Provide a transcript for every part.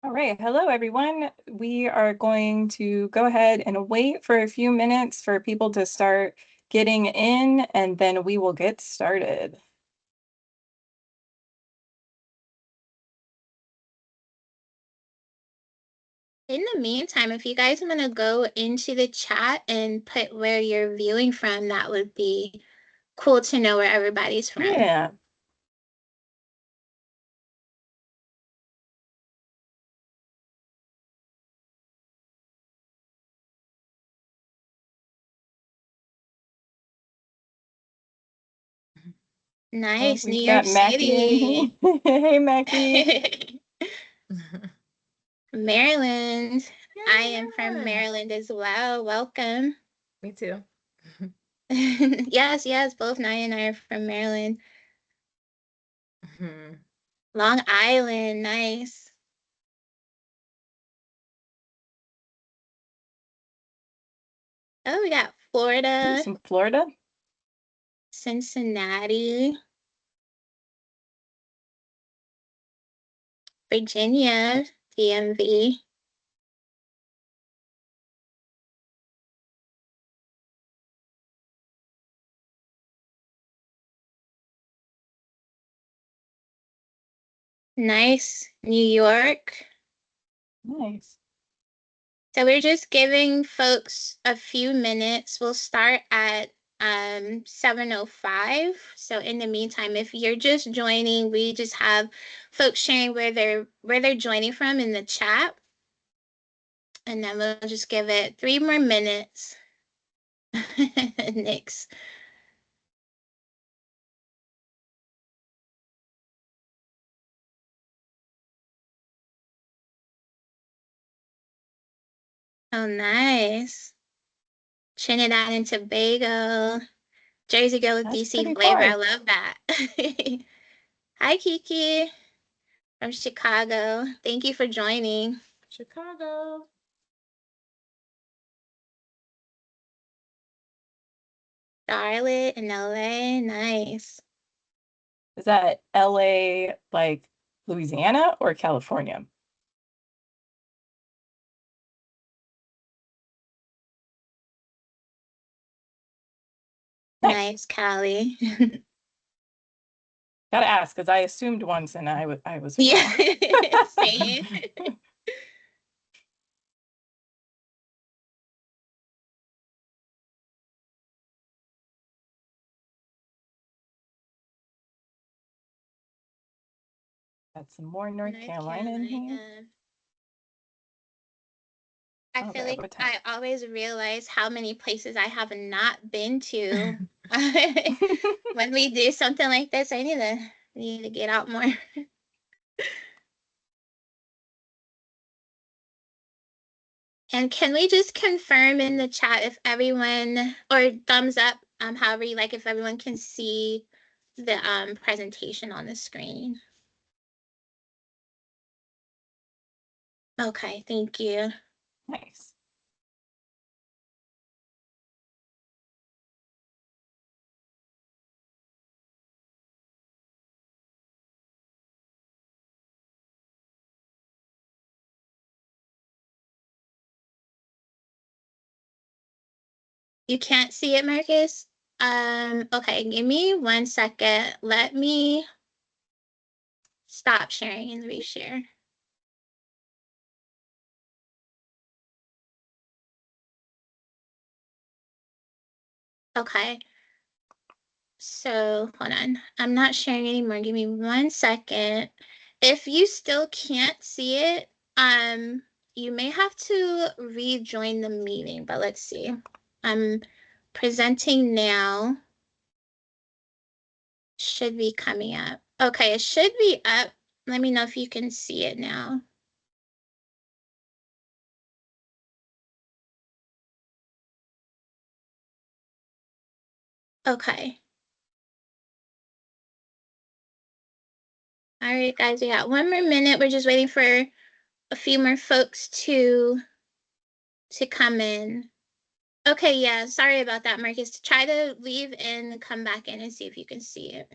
All right, hello everyone. We are going to go ahead and wait for a few minutes for people to start getting in, and then we will get started. In the meantime, if you guys want to go into the chat and put where you're viewing from, that would be cool to know where everybody's from. Yeah. Nice, New We've York got Mackie in City. here. Hey, Mackie. Maryland. Yay, I am from Maryland as well. Welcome. Me too. Yes, both Nia and I are from Maryland. Long Island, nice. Oh, we got Florida, Some Florida. Cincinnati, Virginia, DMV. Nice. New York. Nice. So we're just giving folks a few minutes. We'll start at 7:05. So in the meantime, if you're just joining, we just have folks sharing where they're joining from in the chat. And then we'll just give it 3 more minutes. Next. Oh, nice. Trinidad and Tobago. Jersey girl with That's DC pretty flavor. I far. love that. Hi, Kiki from Chicago. Thank you for joining. Chicago. Charlotte and LA. Nice. Is that LA, like Louisiana or California? Nice, Cali. Gotta ask, because I assumed once and I was Yeah, wrong. same. Got some more North North Carolina in here. Carolina. I feel Okay, like what time? I always realize how many places I have not been to. When we do something like this, I need to get out more. And can we just confirm in the chat if everyone, or thumbs up, however you like, if everyone can see the presentation on the screen? Okay, thank you. Nice. You can't see it, Marcus? Okay, give me 1 second. Let me stop sharing and reshare. Okay. So hold on. I'm not sharing anymore. Give me 1 second. If you still can't see it, you may have to rejoin the meeting, but let's see. I'm presenting now. Should be coming up. Okay, it should be up. Let me know if you can see it now. Okay. All right, guys, we got 1 more minute. We're just waiting for a few more folks to come in. Okay, yeah, sorry about that, Marcus. Try to leave and come back in and see if you can see it.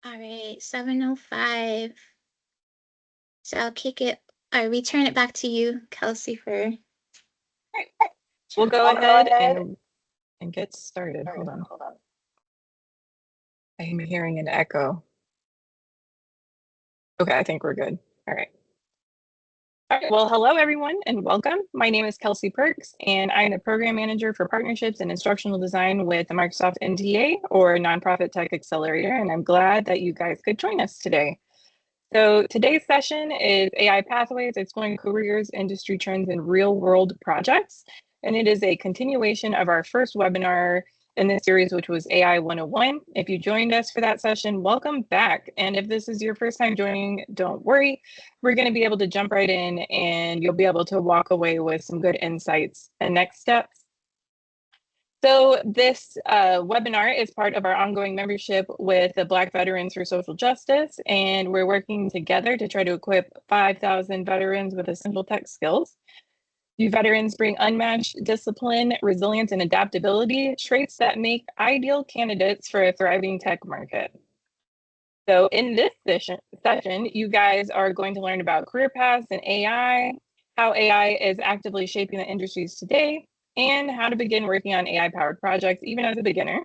All right, 7:05. So I'll return it back to you, Kelsie, for. Right. We'll go ahead and get started. Hold on. I am hearing an echo. Okay, I think we're good. All right. All right, well, hello everyone and welcome. My name is Kelsie Perkes and I'm the Program Manager for Partnerships and Instructional Design with the Microsoft NTA or Nonprofit Tech Accelerator, and I'm glad that you guys could join us today. So today's session is AI Pathways, Exploring Careers, Industry Trends, and Real-World Projects. And it is a continuation of our first webinar in this series, which was AI 101. If you joined us for that session, welcome back. And if this is your first time joining, don't worry. We're going to be able to jump right in and you'll be able to walk away with some good insights and next steps. So this webinar is part of our ongoing membership with the Black Veterans for Social Justice, and we're working together to try to equip 5,000 veterans with essential tech skills. You veterans bring unmatched discipline, resilience, and adaptability, traits that make ideal candidates for a thriving tech market. So in this session, you guys are going to learn about career paths and AI, how AI is actively shaping the industries today, and how to begin working on AI-powered projects, even as a beginner.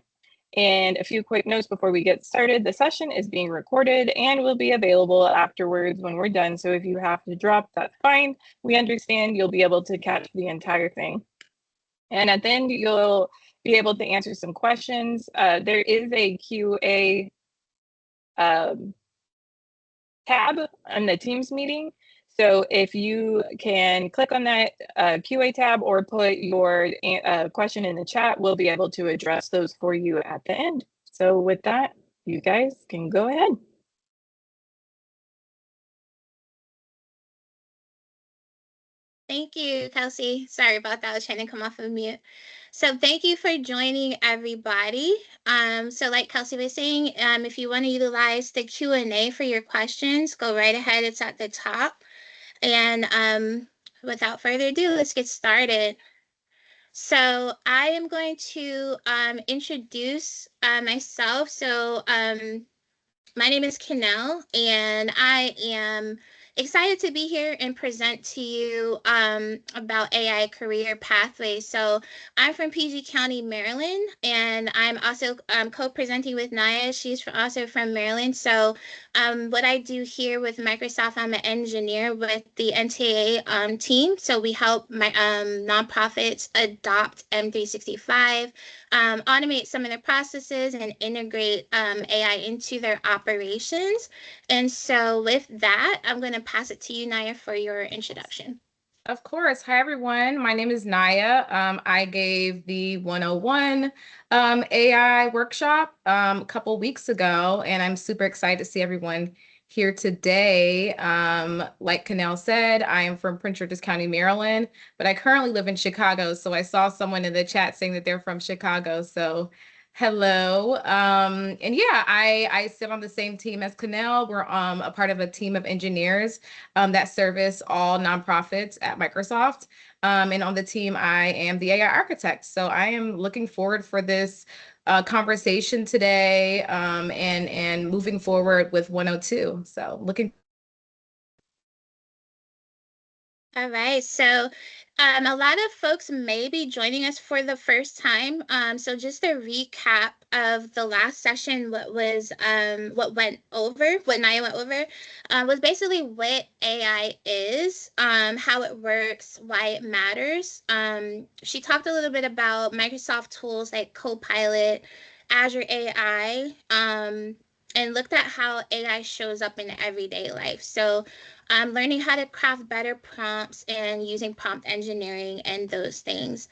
And a few quick notes before we get started. The session is being recorded and will be available afterwards when we're done. So if you have to drop, that's fine. We understand. You'll be able to catch the entire thing. And at the end, you'll be able to answer some questions. There is a QA tab on the Teams meeting. So if you can click on that QA tab or put your question in the chat, we'll be able to address those for you at the end. So with that, you guys can go ahead. Thank you, Kelsie. Sorry about that. I was trying to come off of mute. So thank you for joining, everybody. So like Kelsie was saying, if you want to utilize the Q&A for your questions, go right ahead. It's at the top. And without further ado, let's get started. So I am going to introduce myself. So my name is Kenelle, and I am excited to be here and present to you about AI career pathways. So I'm from PG County, Maryland, and I'm also co-presenting with Nia. She's also from Maryland. So what I do here with Microsoft, I'm an engineer with the NTA team. So we help my nonprofits adopt M365, automate some of their processes and integrate AI into their operations. And so with that, I'm going to pass it to you, Nia, for your introduction. Of course. Hi, everyone. My name is Nia. I gave the 101 AI workshop a couple weeks ago, and I'm super excited to see everyone here today. Like Kenelle said, I am from Prince George's County, Maryland, but I currently live in Chicago. So I saw someone in the chat saying that they're from Chicago. So hello. And yeah, I sit on the same team as Kenelle. We're a part of a team of engineers that service all nonprofits at Microsoft. And on the team, I am the AI architect. So I am looking forward for this conversation today and moving forward with 102. So looking. All right, so a lot of folks may be joining us for the first time. So just a recap of the last session, what Nia went over, was basically what AI is, how it works, why it matters. She talked a little bit about Microsoft tools like Copilot, Azure AI, and looked at how AI shows up in everyday life. So learning how to craft better prompts and using prompt engineering and those things.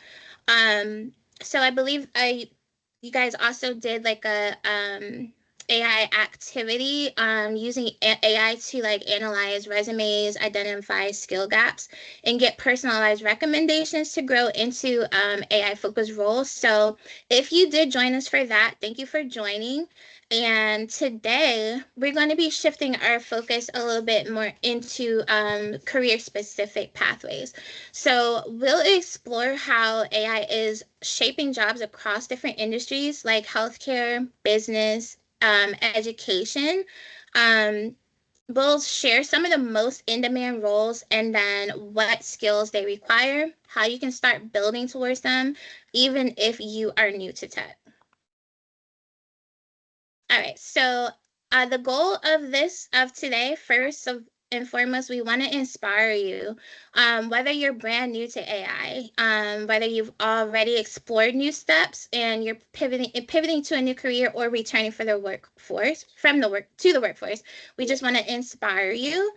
So I believe you guys also did like a AI activity using AI to like analyze resumes, identify skill gaps, and get personalized recommendations to grow into AI focused roles. So if you did join us for that, thank you for joining. And today we're going to be shifting our focus a little bit more into career-specific pathways. So we'll explore how AI is shaping jobs across different industries like healthcare, business, education. We'll share some of the most in-demand roles and then what skills they require, how you can start building towards them, even if you are new to tech. All right, so the goal of today, first and foremost, we want to inspire you. Whether you're brand new to AI, whether you've already explored new steps and you're pivoting to a new career or returning for the workforce to the workforce, we just want to inspire you.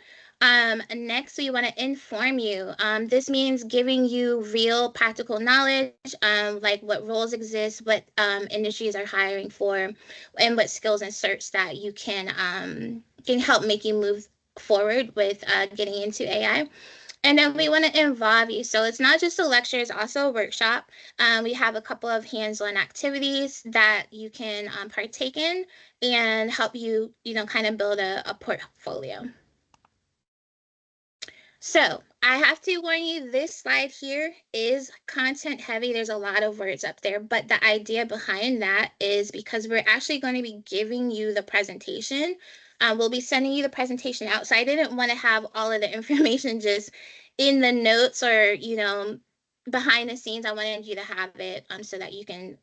Next, we want to inform you. This means giving you real practical knowledge, like what roles exist, what industries are hiring for, and what skills and certs that you can help make you move forward with getting into AI. And then we want to involve you. So it's not just a lecture, it's also a workshop. We have a couple of hands-on activities that you can partake in and help you, kind of build a portfolio. So I have to warn you, this slide here is content heavy. There's a lot of words up there, but the idea behind that is because we're actually going to be giving you the presentation. We'll be sending you the presentation out. So I didn't want to have all of the information just in the notes or, behind the scenes. I wanted you to have it so that you can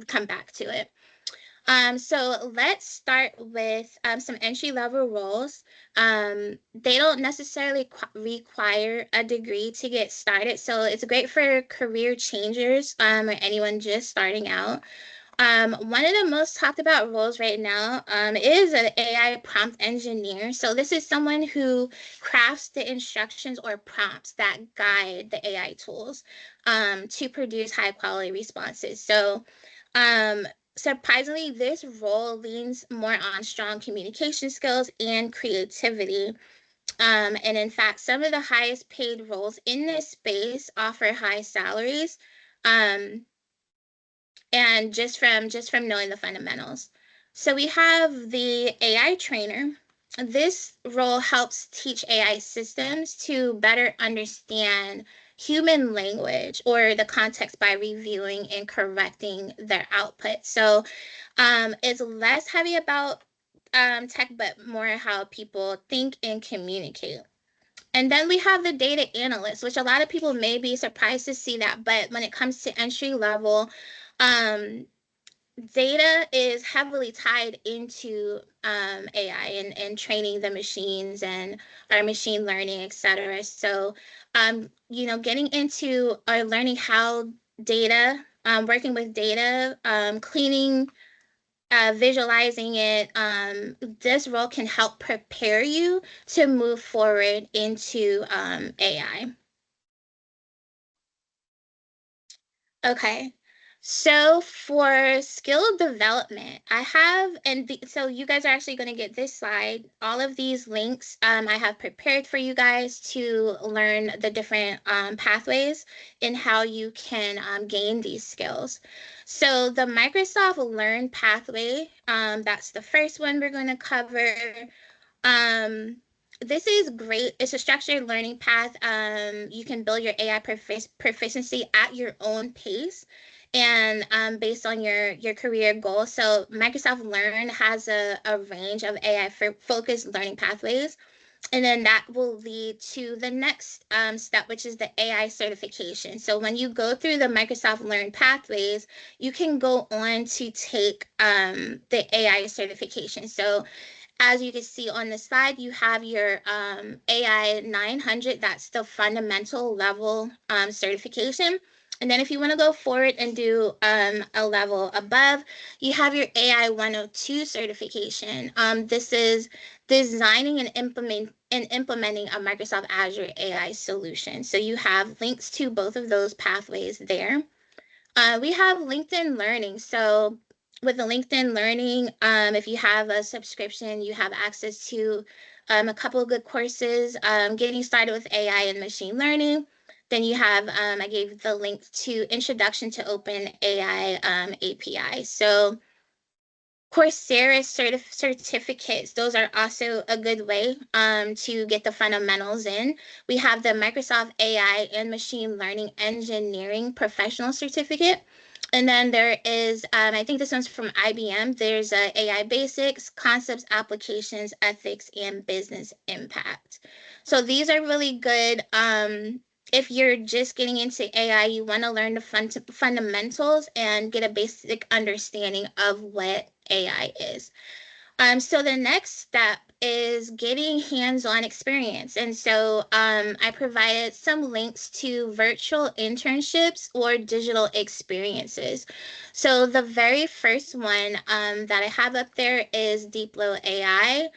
come back to it. So let's start with some entry-level roles. They don't necessarily require a degree to get started, so it's great for career changers or anyone just starting out. One of the most talked about roles right now is an AI prompt engineer. So this is someone who crafts the instructions or prompts that guide the AI tools to produce high-quality responses. So surprisingly, this role leans more on strong communication skills and creativity. And in fact, some of the highest paid roles in this space offer high salaries. And just from knowing the fundamentals. So we have the AI trainer. This role helps teach AI systems to better understand human language or the context by reviewing and correcting their output. So it's less heavy about tech, but more how people think and communicate. And then we have the data analyst, which a lot of people may be surprised to see that, but when it comes to entry level, data is heavily tied into AI and training the machines and our machine learning, et cetera. So, getting into or learning how data, working with data, cleaning, visualizing it, this role can help prepare you to move forward into AI. Okay. So for skill development, I have, so you guys are actually going to get this slide. All of these links I have prepared for you guys to learn the different pathways and how you can gain these skills. So the Microsoft Learn pathway, that's the first one we're going to cover. This is great. It's a structured learning path. You can build your AI proficiency at your own pace and based on your career goals. So Microsoft Learn has a range of AI-focused learning pathways. And then that will lead to the next step, which is the AI certification. So when you go through the Microsoft Learn pathways, you can go on to take the AI certification. So as you can see on the slide, you have your AI 900. That's the fundamental level certification. And then if you want to go forward and do a level above, you have your AI 102 certification. This is designing and implementing a Microsoft Azure AI solution. So you have links to both of those pathways there. We have LinkedIn Learning. So with the LinkedIn Learning, if you have a subscription, you have access to a couple of good courses, getting started with AI and machine learning. Then you have, I gave the link to Introduction to Open AI API. So Coursera certificates, those are also a good way to get the fundamentals in. We have the Microsoft AI and Machine Learning Engineering Professional Certificate. And then there is, I think this one's from IBM. There's AI Basics, Concepts, Applications, Ethics, and Business Impact. So these are really good. If you're just getting into AI, you want to learn the fundamentals and get a basic understanding of what AI is. So the next step is getting hands-on experience. And so I provided some links to virtual internships or digital experiences. So the very first one that I have up there is Deeplo AI.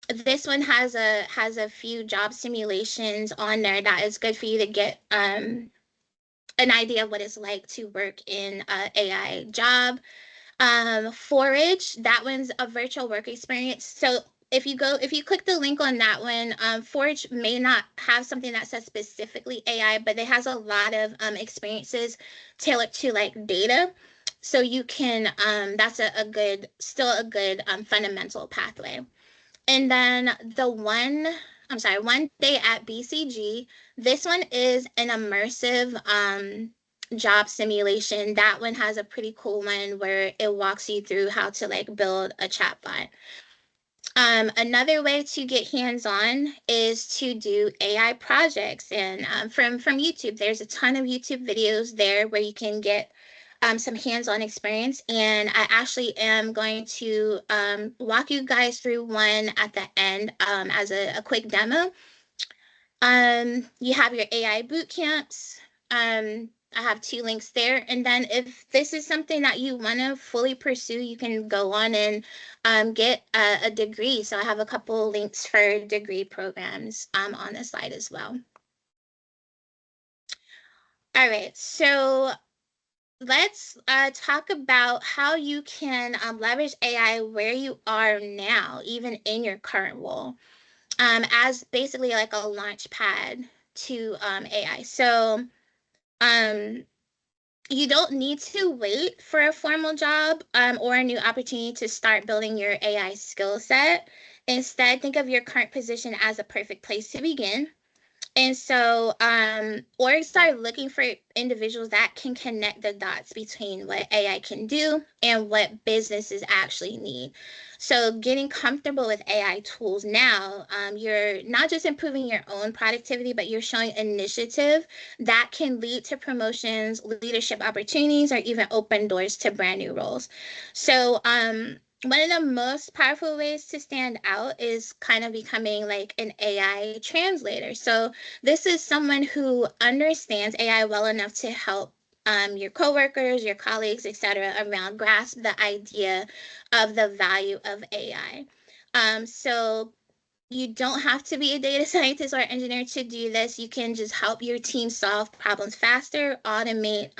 This one has a few job simulations on there that is good for you to get an idea of what it's like to work in an AI job. Forage, that one's a virtual work experience. So if you click the link on that one, Forage may not have something that says specifically AI, but it has a lot of experiences tailored to like data. So you can, that's still a good fundamental pathway. And then one day at BCG, this one is an immersive job simulation. That one has a pretty cool one where it walks you through how to like build a chatbot. Another way to get hands-on is to do AI projects. And from YouTube, there's a ton of YouTube videos there where you can get some hands-on experience. And I actually am going to walk you guys through one at the end as a quick demo. You have your AI boot camps. I have 2 links there. And then if this is something that you want to fully pursue, you can go on and get a degree. So I have a couple links for degree programs on the slide as well. All right, so let's talk about how you can leverage AI where you are now, even in your current role, as basically like a launch pad to AI. So you don't need to wait for a formal job or a new opportunity to start building your AI skill set. Instead, think of your current position as a perfect place to begin. And so orgs are looking for individuals that can connect the dots between what AI can do and what businesses actually need. So getting comfortable with AI tools now, you're not just improving your own productivity, but you're showing initiative that can lead to promotions, leadership opportunities, or even open doors to brand new roles. So one of the most powerful ways to stand out is kind of becoming like an AI translator. So this is someone who understands AI well enough to help your coworkers, your colleagues, etc., around grasp the idea of the value of AI. So you don't have to be a data scientist or engineer to do this. You can just help your team solve problems faster, automate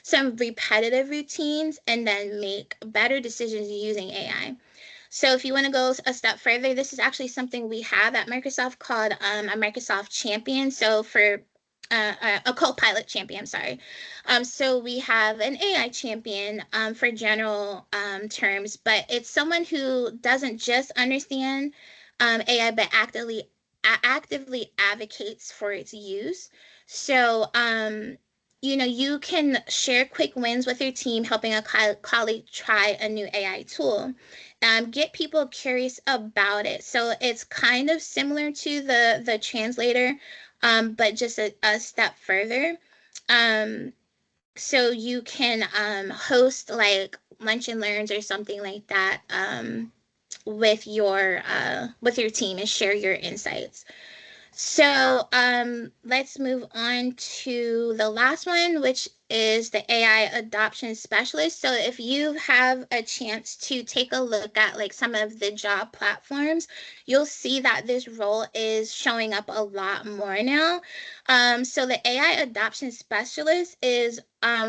some repetitive routines, and then make better decisions using AI. So if you want to go a step further, this is actually something we have at Microsoft called a Microsoft Champion. So for a co-pilot champion, sorry. So we have an AI champion for general terms, but it's someone who doesn't just understand AI, but actively advocates for its use. So you can share quick wins with your team, helping a colleague try a new AI tool. Get people curious about it. So it's kind of similar to the translator, but just a step further. So you can host like lunch and learns or something like that with your team and share your insights. So let's move on to the last one, which is the AI adoption specialist. So if you have a chance to take a look at like some of the job platforms, you'll see that this role is showing up a lot more now. So the AI adoption specialist is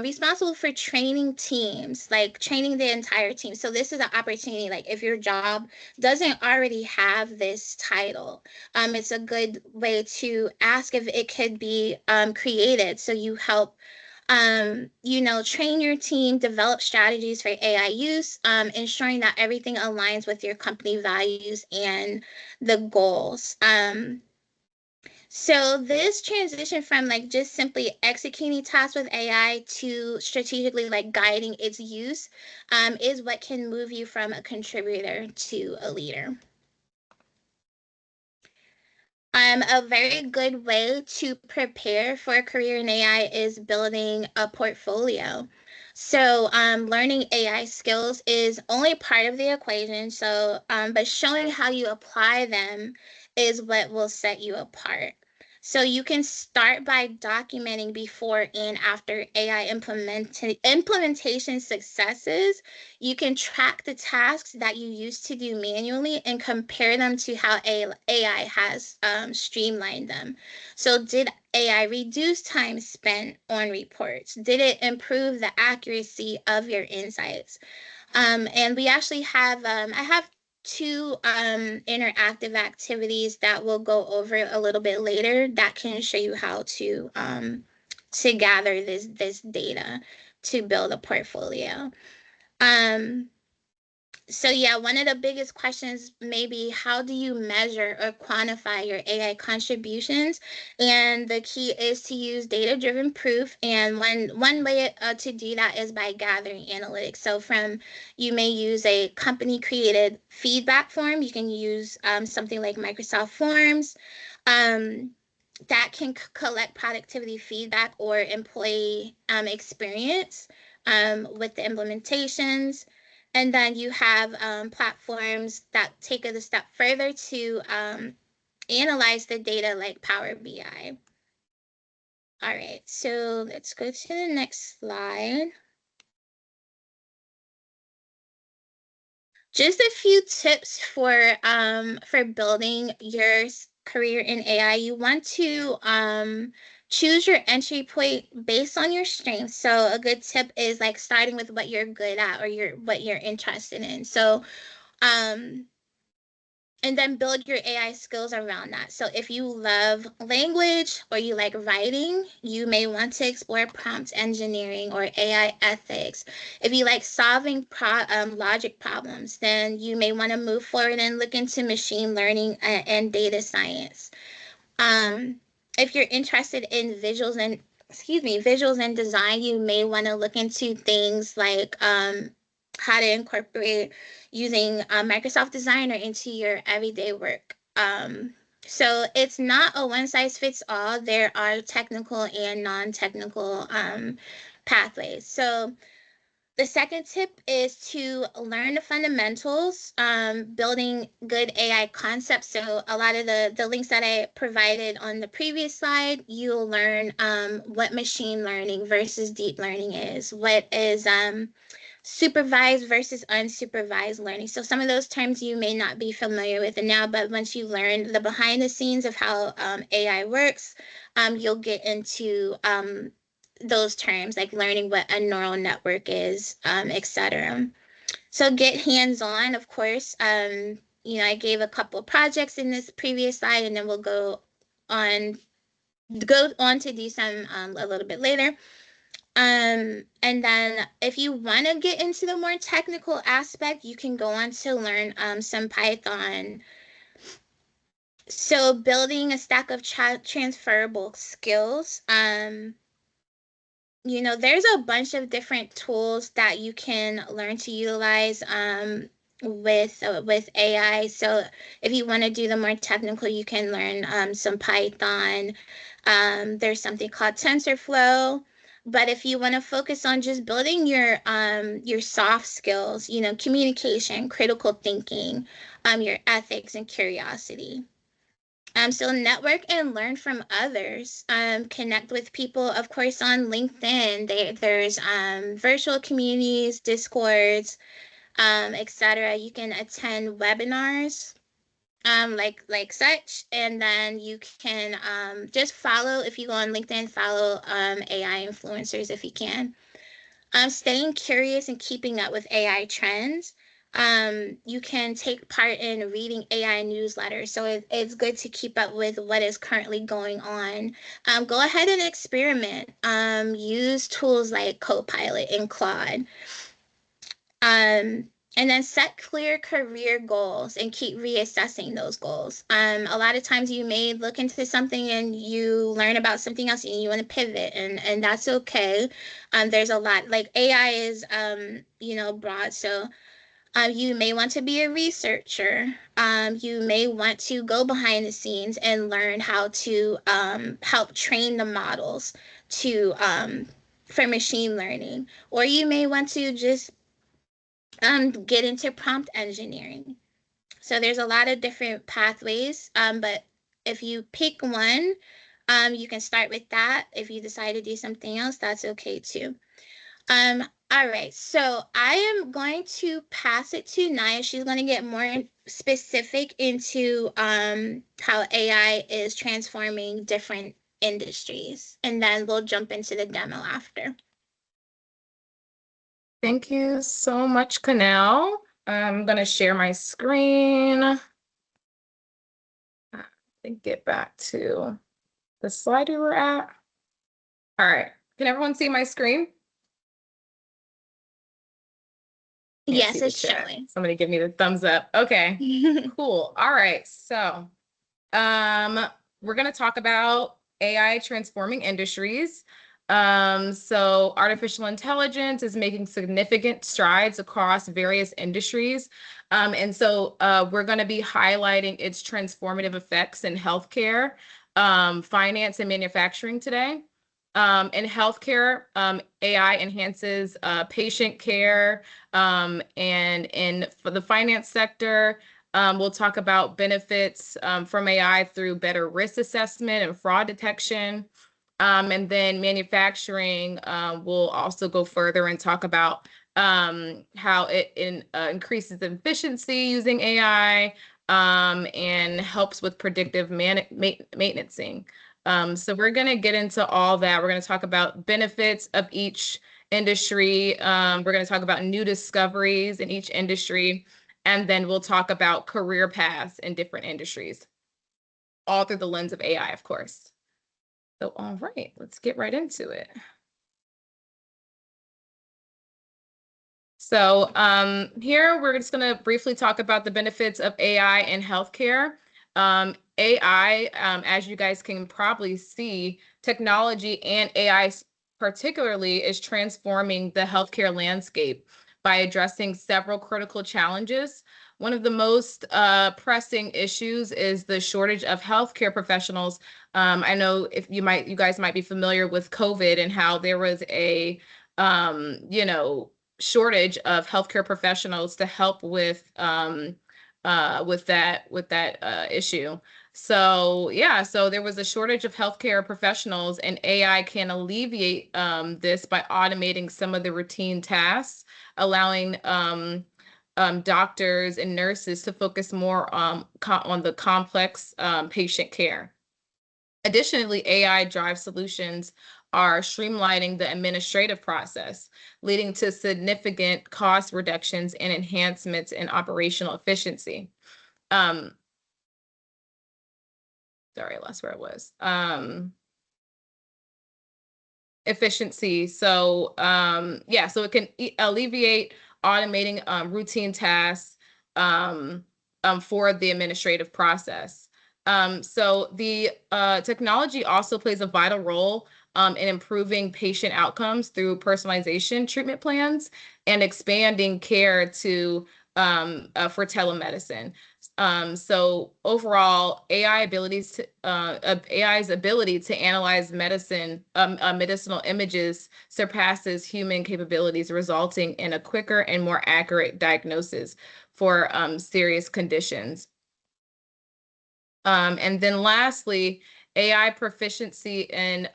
responsible for training teams, like training the entire team. So this is an opportunity, like if your job doesn't already have this title, it's a good way to ask if it could be created. So you help train your team, develop strategies for AI use, ensuring that everything aligns with your company values and the goals. So this transition from like just simply executing tasks with AI to strategically like guiding its use is what can move you from a contributor to a leader. A very good way to prepare for a career in AI is building a portfolio. So learning AI skills is only part of the equation. So, but showing how you apply them is what will set you apart. So you can start by documenting before and after AI implementation successes. You can track the tasks that you used to do manually and compare them to how AI has streamlined them. So did AI reduce time spent on reports? Did it improve the accuracy of your insights? And we actually have, I have two interactive activities that we'll go over a little bit later that can show you how to gather this data to build a portfolio. So yeah, one of the biggest questions may be how do you measure or quantify your AI contributions? And the key is to use data-driven proof. And one way to do that is by gathering analytics. So you may use a company-created feedback form. You can use something like Microsoft Forms. That can collect productivity feedback or employee experience with the implementations. And then you have platforms that take it a step further to analyze the data like Power BI. All right, so let's go to the next slide. Just a few tips for building your career in AI. You want to choose your entry point based on your strengths. So a good tip is like starting with what you're good at or what you're interested in. So and then build your AI skills around that. So if you love language or you like writing, you may want to explore prompt engineering or AI ethics. If you like solving logic problems, then you may want to move forward and look into machine learning and data science. If you're interested in visuals and design, you may want to look into things like how to incorporate using Microsoft Designer into your everyday work. So it's not a one size fits all. There are technical and non-technical pathways. So the second tip is to learn the fundamentals, building good AI concepts. So a lot of the links that I provided on the previous slide, you'll learn what machine learning versus deep learning is, what is supervised versus unsupervised learning. So some of those terms you may not be familiar with now, but once you learn the behind the scenes of how AI works, you'll get into those terms, like learning what a neural network is, etc. So get hands-on, of course. I gave a couple projects in this previous slide, and then we'll go on to do some a little bit later. And then if you want to get into the more technical aspect, you can go on to learn some Python. So building a stack of transferable skills. There's a bunch of different tools that you can learn to utilize with AI. So if you want to do the more technical, you can learn some Python. There's something called TensorFlow. But if you want to focus on just building your soft skills, communication, critical thinking, your ethics and curiosity. So network and learn from others. Connect with people, of course, on LinkedIn. There's virtual communities, Discords, etc. You can attend webinars, like such, and then you can just follow. If you go on LinkedIn, follow AI influencers if you can. Staying curious and keeping up with AI trends. You can take part in reading AI newsletters. So it's good to keep up with what is currently going on. Go ahead and experiment. Use tools like Copilot and Claude. And then set clear career goals and keep reassessing those goals. A lot of times you may look into something and you learn about something else and you want to pivot, and that's okay. There's a lot, like AI is, broad. So you may want to be a researcher. You may want to go behind the scenes and learn how to help train the models to for machine learning. Or you may want to just get into prompt engineering. So there's a lot of different pathways, but if you pick one, you can start with that. If you decide to do something else, that's okay too. All right, so I am going to pass it to Nia. She's going to get more specific into how AI is transforming different industries, and then we'll jump into the demo after. Thank you so much, Kenelle. I'm going to share my screen. And get back to the slide we were at. All right. Can everyone see my screen? Yes, it's showing. Somebody give me the thumbs up. Okay, cool. All right. So we're going to talk about AI transforming industries. So artificial intelligence is making significant strides across various industries. And so we're going to be highlighting its transformative effects in healthcare, finance, and manufacturing today. In healthcare, AI enhances patient care, and for the finance sector, we'll talk about benefits from AI through better risk assessment and fraud detection. And then manufacturing, we'll also go further and talk about how it increases efficiency using AI, and helps with predictive maintenancing. So we're going to get into all that. We're going to talk about benefits of each industry. We're going to talk about new discoveries in each industry, and then we'll talk about career paths in different industries, all through the lens of AI, of course. So, all right, let's get right into it. So here we're just going to briefly talk about the benefits of AI in healthcare. AI, as you guys can probably see, technology and AI particularly is transforming the healthcare landscape by addressing several critical challenges. One of the most pressing issues is the shortage of healthcare professionals. I know if you guys might be familiar with COVID and how there was a, shortage of healthcare professionals to help with that issue. So yeah, so there was a shortage of healthcare professionals, and AI can alleviate this by automating some of the routine tasks, allowing doctors and nurses to focus more on the complex patient care. Additionally, AI-driven solutions are streamlining the administrative process, leading to significant cost reductions and enhancements in operational efficiency. Sorry, I lost where I was. Efficiency. So yeah, so it can alleviate automating routine tasks for the administrative process. So the technology also plays a vital role in improving patient outcomes through personalization treatment plans and expanding care to for telemedicine. So overall, AI's ability to analyze medicinal images surpasses human capabilities, resulting in a quicker and more accurate diagnosis for serious conditions. And then lastly, AI proficiency in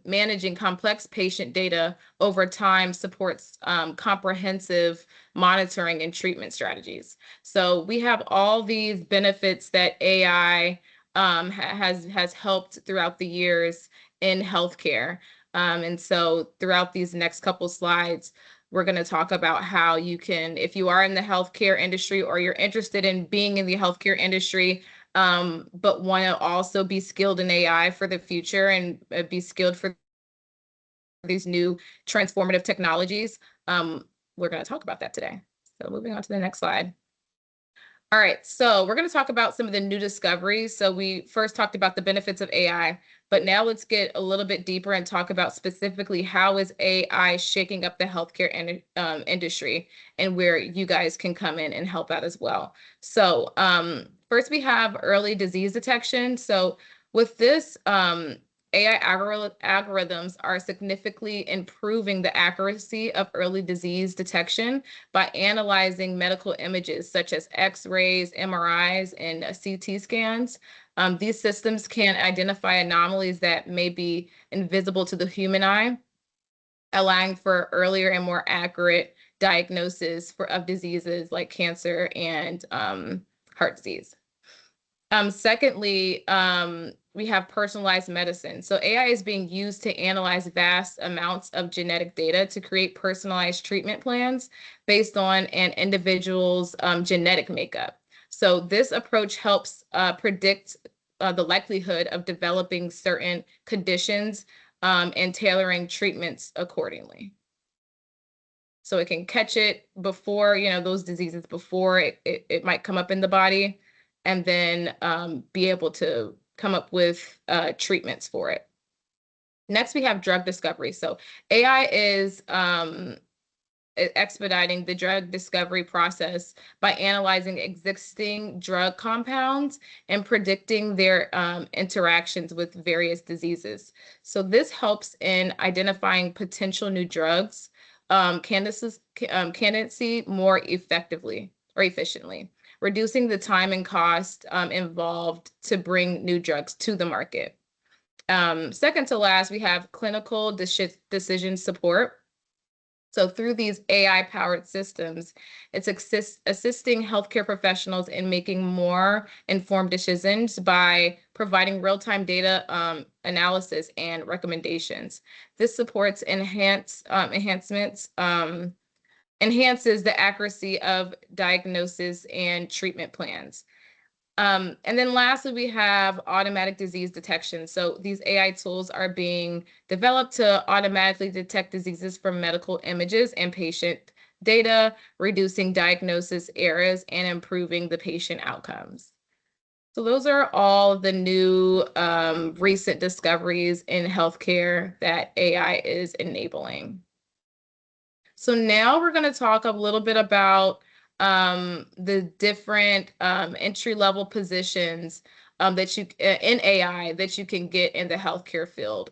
managing complex patient data over time supports comprehensive monitoring and treatment strategies. So we have all these benefits that AI has helped throughout the years in healthcare. And so throughout these next couple slides, we're going to talk about how you can, if you are in the healthcare industry or you're interested in being in the healthcare industry, but want to also be skilled in AI for the future and be skilled for these new transformative technologies, we're going to talk about that today. So moving on to the next slide. All right, so we're going to talk about some of the new discoveries. So we first talked about the benefits of AI, but now let's get a little bit deeper and talk about specifically how is AI shaking up the healthcare industry and where you guys can come in and help out as well. So first we have early disease detection. So with this, AI algorithms are significantly improving the accuracy of early disease detection by analyzing medical images such as X-rays, MRIs, and CT scans. These systems can identify anomalies that may be invisible to the human eye, allowing for earlier and more accurate diagnosis of diseases like cancer and heart disease. Secondly, we have personalized medicine. So AI is being used to analyze vast amounts of genetic data to create personalized treatment plans based on an individual's genetic makeup. So this approach helps predict the likelihood of developing certain conditions and tailoring treatments accordingly. So it can catch it before, those diseases before it might come up in the body, and then be able to come up with treatments for it. Next, we have drug discovery. So AI is expediting the drug discovery process by analyzing existing drug compounds and predicting their interactions with various diseases. So this helps in identifying potential new drugs, candidacy more effectively or efficiently, reducing the time and cost involved to bring new drugs to the market. Second to last, we have clinical decision support. So through these AI-powered systems, it's assisting healthcare professionals in making more informed decisions by providing real-time data analysis and recommendations. This supports enhances the accuracy of diagnosis and treatment plans. And then lastly, we have automatic disease detection. So these AI tools are being developed to automatically detect diseases from medical images and patient data, reducing diagnosis errors and improving the patient outcomes. So those are all the new recent discoveries in healthcare that AI is enabling. So now we're going to talk a little bit about the different entry-level positions that you in AI that you can get in the healthcare field.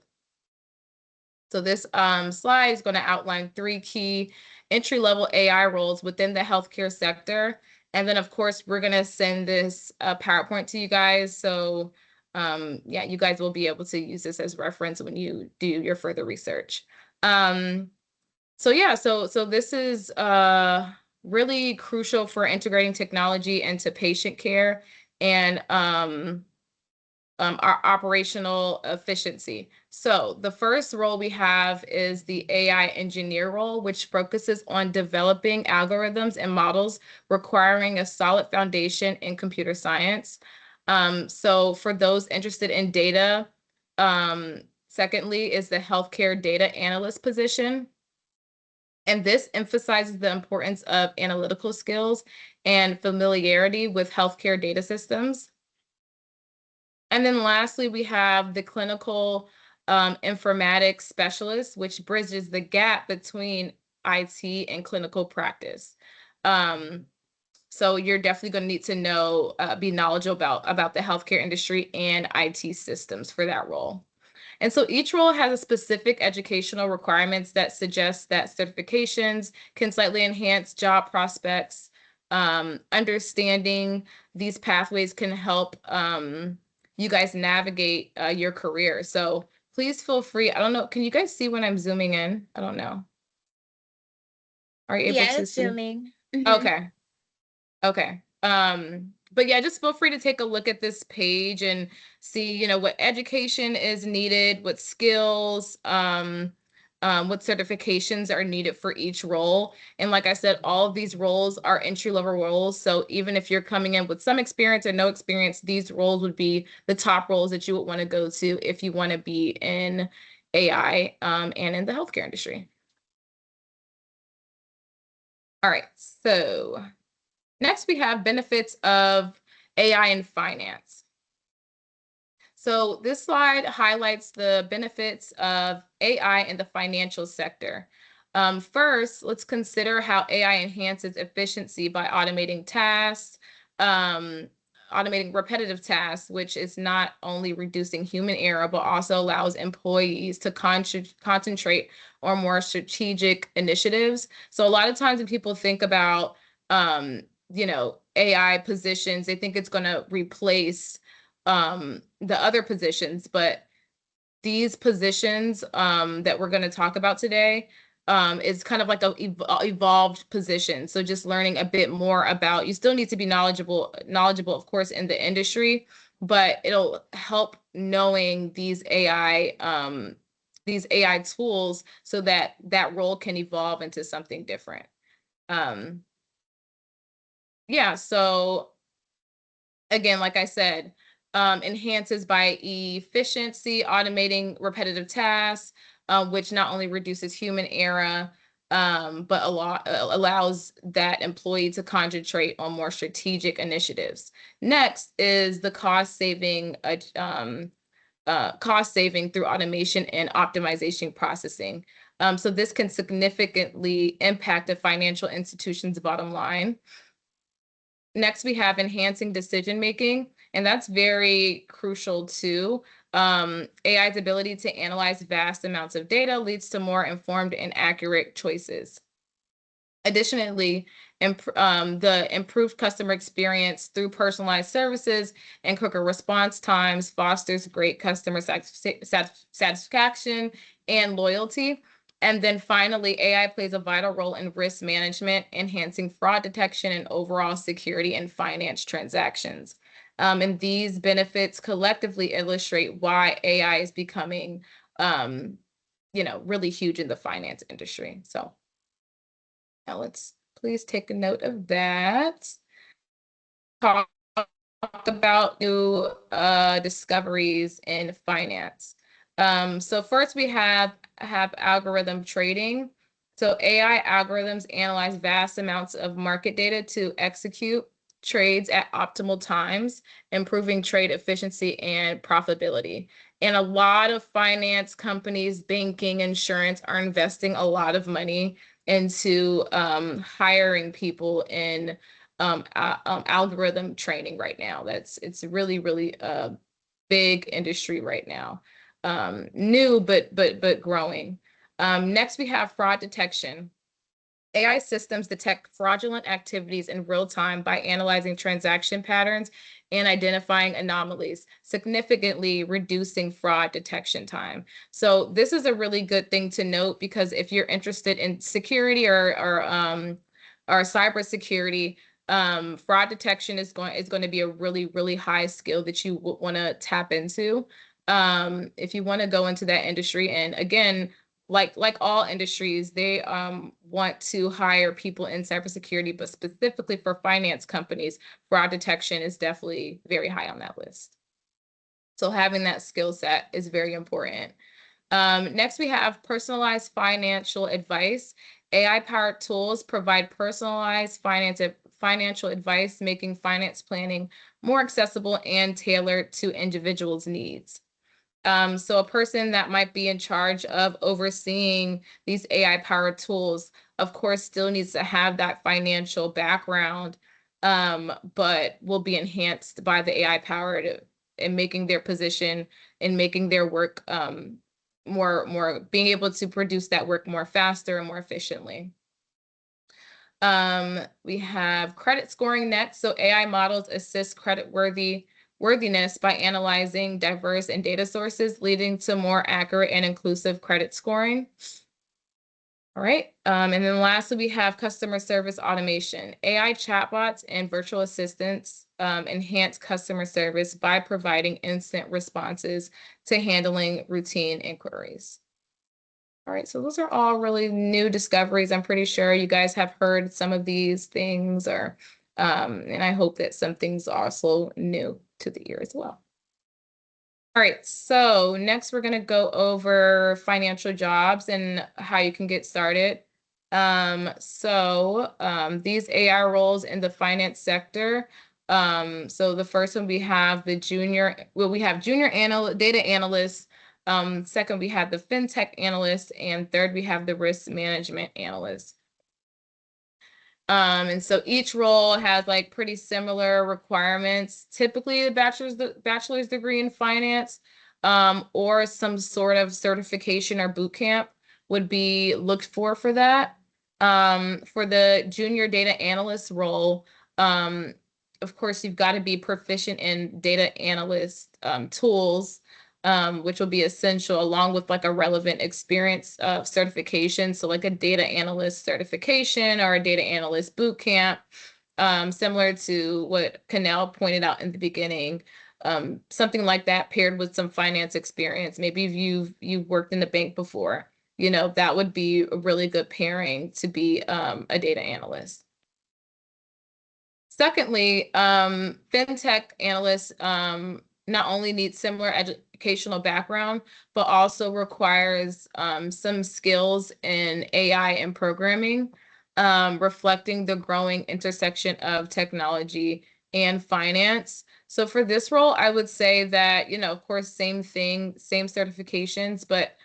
So this slide is going to outline 3 key entry-level AI roles within the healthcare sector. And then, of course, we're going to send this PowerPoint to you guys. So yeah, you guys will be able to use this as reference when you do your further research. So yeah, so this is really crucial for integrating technology into patient care and our operational efficiency. So the first role we have is the AI engineer role, which focuses on developing algorithms and models requiring a solid foundation in computer science. So for those interested in data, secondly is the healthcare data analyst position. And this emphasizes the importance of analytical skills and familiarity with healthcare data systems. And then lastly, we have the clinical informatics specialist, which bridges the gap between IT and clinical practice. So you're definitely going to need to know, be knowledgeable about the healthcare industry and IT systems for that role. And so each role has a specific educational requirements that suggest that certifications can slightly enhance job prospects. Understanding these pathways can help you guys navigate your career. So please feel free. I don't know. Can you guys see when I'm zooming in? I don't know. Are you able to it's see? zooming. Okay. Okay. But yeah, just feel free to take a look at this page and see, what education is needed, what skills, what certifications are needed for each role. And like I said, all of these roles are entry-level roles. So even if you're coming in with some experience or no experience, these roles would be the top roles that you would want to go to if you want to be in AI and in the healthcare industry. All right, so next we have benefits of AI in finance. So this slide highlights the benefits of AI in the financial sector. First, let's consider how AI enhances efficiency by automating tasks, automating repetitive tasks, which is not only reducing human error, but also allows employees to concentrate on more strategic initiatives. So a lot of times when people think about, AI positions, they think it's going to replace the other positions, but these positions that we're going to talk about today is kind of like a evolved position. So just learning a bit more about, you still need to be knowledgeable, of course, in the industry, but it'll help knowing these AI tools so that that role can evolve into something different. Yeah, so again, like I said, enhances by efficiency, automating repetitive tasks, which not only reduces human error, but allows that employee to concentrate on more strategic initiatives. Next is the cost saving through automation and optimization processing. So this can significantly impact a financial institution's bottom line. Next, we have enhancing decision-making, and that's very crucial too. AI's ability to analyze vast amounts of data leads to more informed and accurate choices. Additionally, the improved customer experience through personalized services and quicker response times fosters great customer satisfaction and loyalty. And then finally, AI plays a vital role in risk management, enhancing fraud detection and overall security in finance transactions. And these benefits collectively illustrate why AI is becoming, really huge in the finance industry. So now let's please take a note of that. Talk about new discoveries in finance. So first we have algorithm trading. So AI algorithms analyze vast amounts of market data to execute trades at optimal times, improving trade efficiency and profitability. And a lot of finance companies, banking, insurance are investing a lot of money into hiring people in algorithm training right now. It's really, really a big industry right now. New, but growing. Next, we have fraud detection. AI systems detect fraudulent activities in real time by analyzing transaction patterns and identifying anomalies, significantly reducing fraud detection time. So this is a really good thing to note, because if you're interested in security or cybersecurity, fraud detection is going to be a really, really high skill that you want to tap into if you want to go into that industry. And again, like all industries, they want to hire people in cybersecurity, but specifically for finance companies, fraud detection is definitely very high on that list. So having that skill set is very important. Next, we have personalized financial advice. AI-powered tools provide personalized financial advice, making finance planning more accessible and tailored to individuals' needs. So a person that might be in charge of overseeing these AI-powered tools, of course, still needs to have that financial background, but will be enhanced by the AI-powered in making their position and making their work more being able to produce that work more faster and more efficiently. We have credit scoring next. So AI models assist creditworthiness by analyzing diverse and data sources, leading to more accurate and inclusive credit scoring. All right. And then lastly, we have customer service automation. AI chatbots and virtual assistants enhance customer service by providing instant responses to handling routine inquiries. All right, so those are all really new discoveries. I'm pretty sure you guys have heard some of these things, or and I hope that some things are also new to the ear as well. All right, so next we're going to go over financial jobs and how you can get started. These AI roles in the finance sector. So the first one we have junior data analysts. Second, we have the fintech analyst, and third, we have the risk management analyst. And so each role has like pretty similar requirements. Typically, a bachelor's degree in finance, or some sort of certification or boot camp would be looked for that. For the junior data analyst role, of course, you've got to be proficient in data analyst tools, which will be essential, along with like a relevant experience certification. So like a data analyst certification or a data analyst boot camp, similar to what Kenelle pointed out in the beginning. Something like that paired with some finance experience. Maybe if you've worked in the bank before, that would be a really good pairing to be a data analyst. Secondly, fintech analysts not only need similar educational background, but also requires some skills in AI and programming, reflecting the growing intersection of technology and finance. So for this role, I would say that, of course, same thing, same certifications, but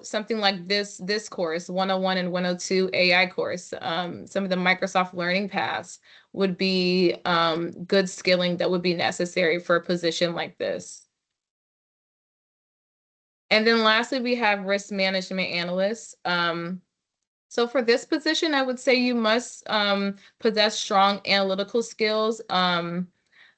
something like this course, 101 and 102 AI course, some of the Microsoft learning paths would be good skilling that would be necessary for a position like this. And then lastly, we have risk management analysts. So for this position, I would say you must possess strong analytical skills.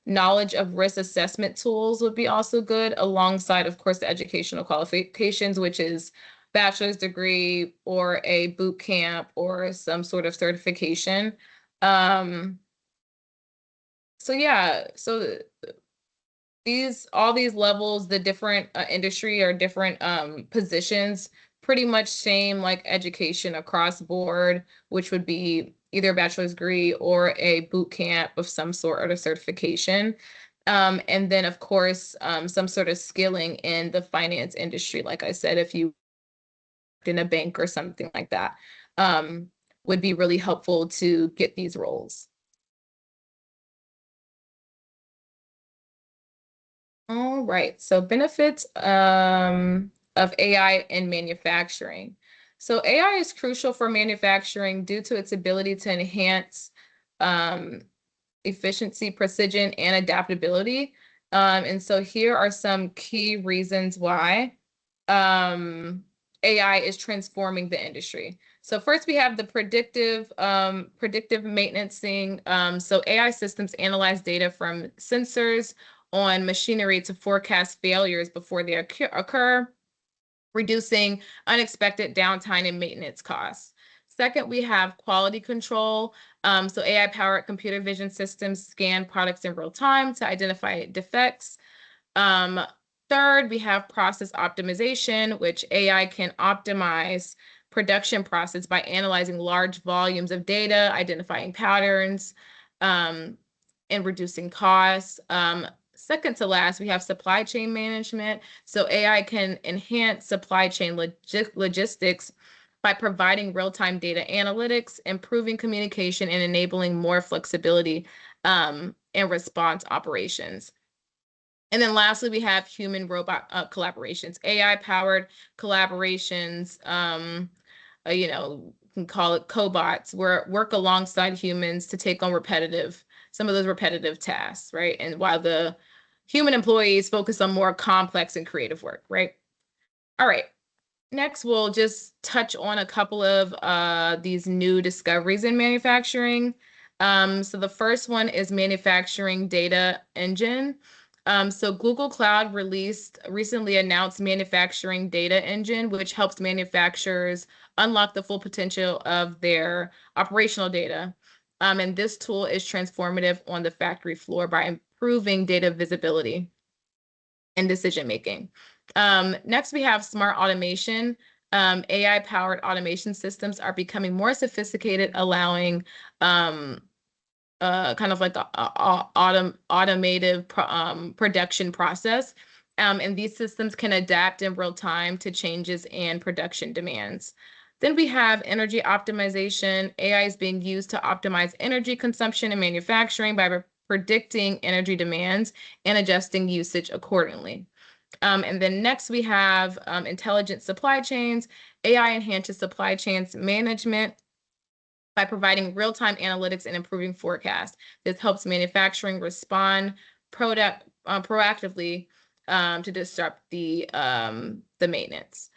Knowledge of risk assessment tools would be also good, alongside, of course, the educational qualifications, which is bachelor's degree or a boot camp or some sort of certification. So all these levels, the different industry or different positions, pretty much same like education across board, which would be either a bachelor's degree or a boot camp of some sort of certification. And then, of course, some sort of skilling in the finance industry. Like I said, if you worked in a bank or something like that, would be really helpful to get these roles. All right, so benefits of AI in manufacturing. So AI is crucial for manufacturing due to its ability to enhance efficiency, precision, and adaptability. And so here are some key reasons why AI is transforming the industry. So first we have the predictive maintenancing. So AI systems analyze data from sensors on machinery to forecast failures before they occur, reducing unexpected downtime and maintenance costs. Second, we have quality control. So AI-powered computer vision systems scan products in real time to identify defects. Third, we have process optimization, which AI can optimize production process by analyzing large volumes of data, identifying patterns, and reducing costs. Second to last, we have supply chain management. So AI can enhance supply chain logistics by providing real-time data analytics, improving communication, and enabling more flexibility and response operations. And then lastly, we have human-robot collaborations, AI-powered collaborations, you can call it cobots, where work alongside humans to take on some of those repetitive tasks, right? And while the human employees focus on more complex and creative work, right? All right. Next, we'll just touch on a couple of these new discoveries in manufacturing. So the first one is manufacturing data engine. So Google Cloud recently announced manufacturing data engine, which helps manufacturers unlock the full potential of their operational data. And this tool is transformative on the factory floor by improving data visibility and decision-making. Next, we have smart automation. AI-powered automation systems are becoming more sophisticated, allowing kind of like automated production process. And these systems can adapt in real time to changes in production demands. Then we have energy optimization. AI is being used to optimize energy consumption in manufacturing by predicting energy demands and adjusting usage accordingly. And then next we have intelligent supply chains. AI enhances supply chains management by providing real-time analytics and improving forecasts. This helps manufacturing respond proactively to disrupt the maintenance.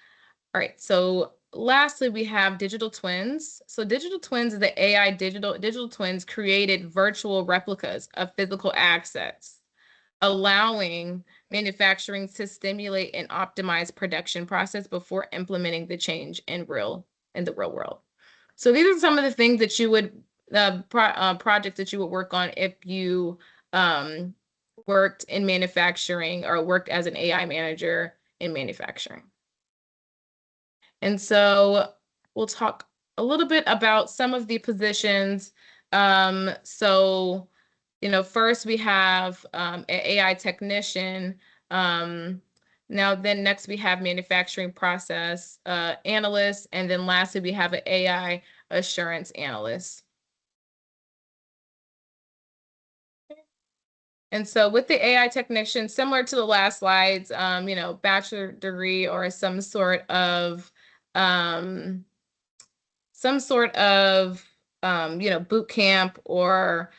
All right, so lastly, we have digital twins. So digital twins are the AI digital twins created virtual replicas of physical assets, allowing manufacturing to stimulate and optimize production process before implementing the change in the real world. So these are some of the things that you would, projects that you would work on if you worked in manufacturing or worked as an AI manager in manufacturing. And so we'll talk a little bit about some of the positions. So, first we have an AI technician. Then next we have manufacturing process analyst. And then lastly, we have an AI assurance analyst. And so with the AI technician, similar to the last slides, bachelor degree or some sort of boot camp or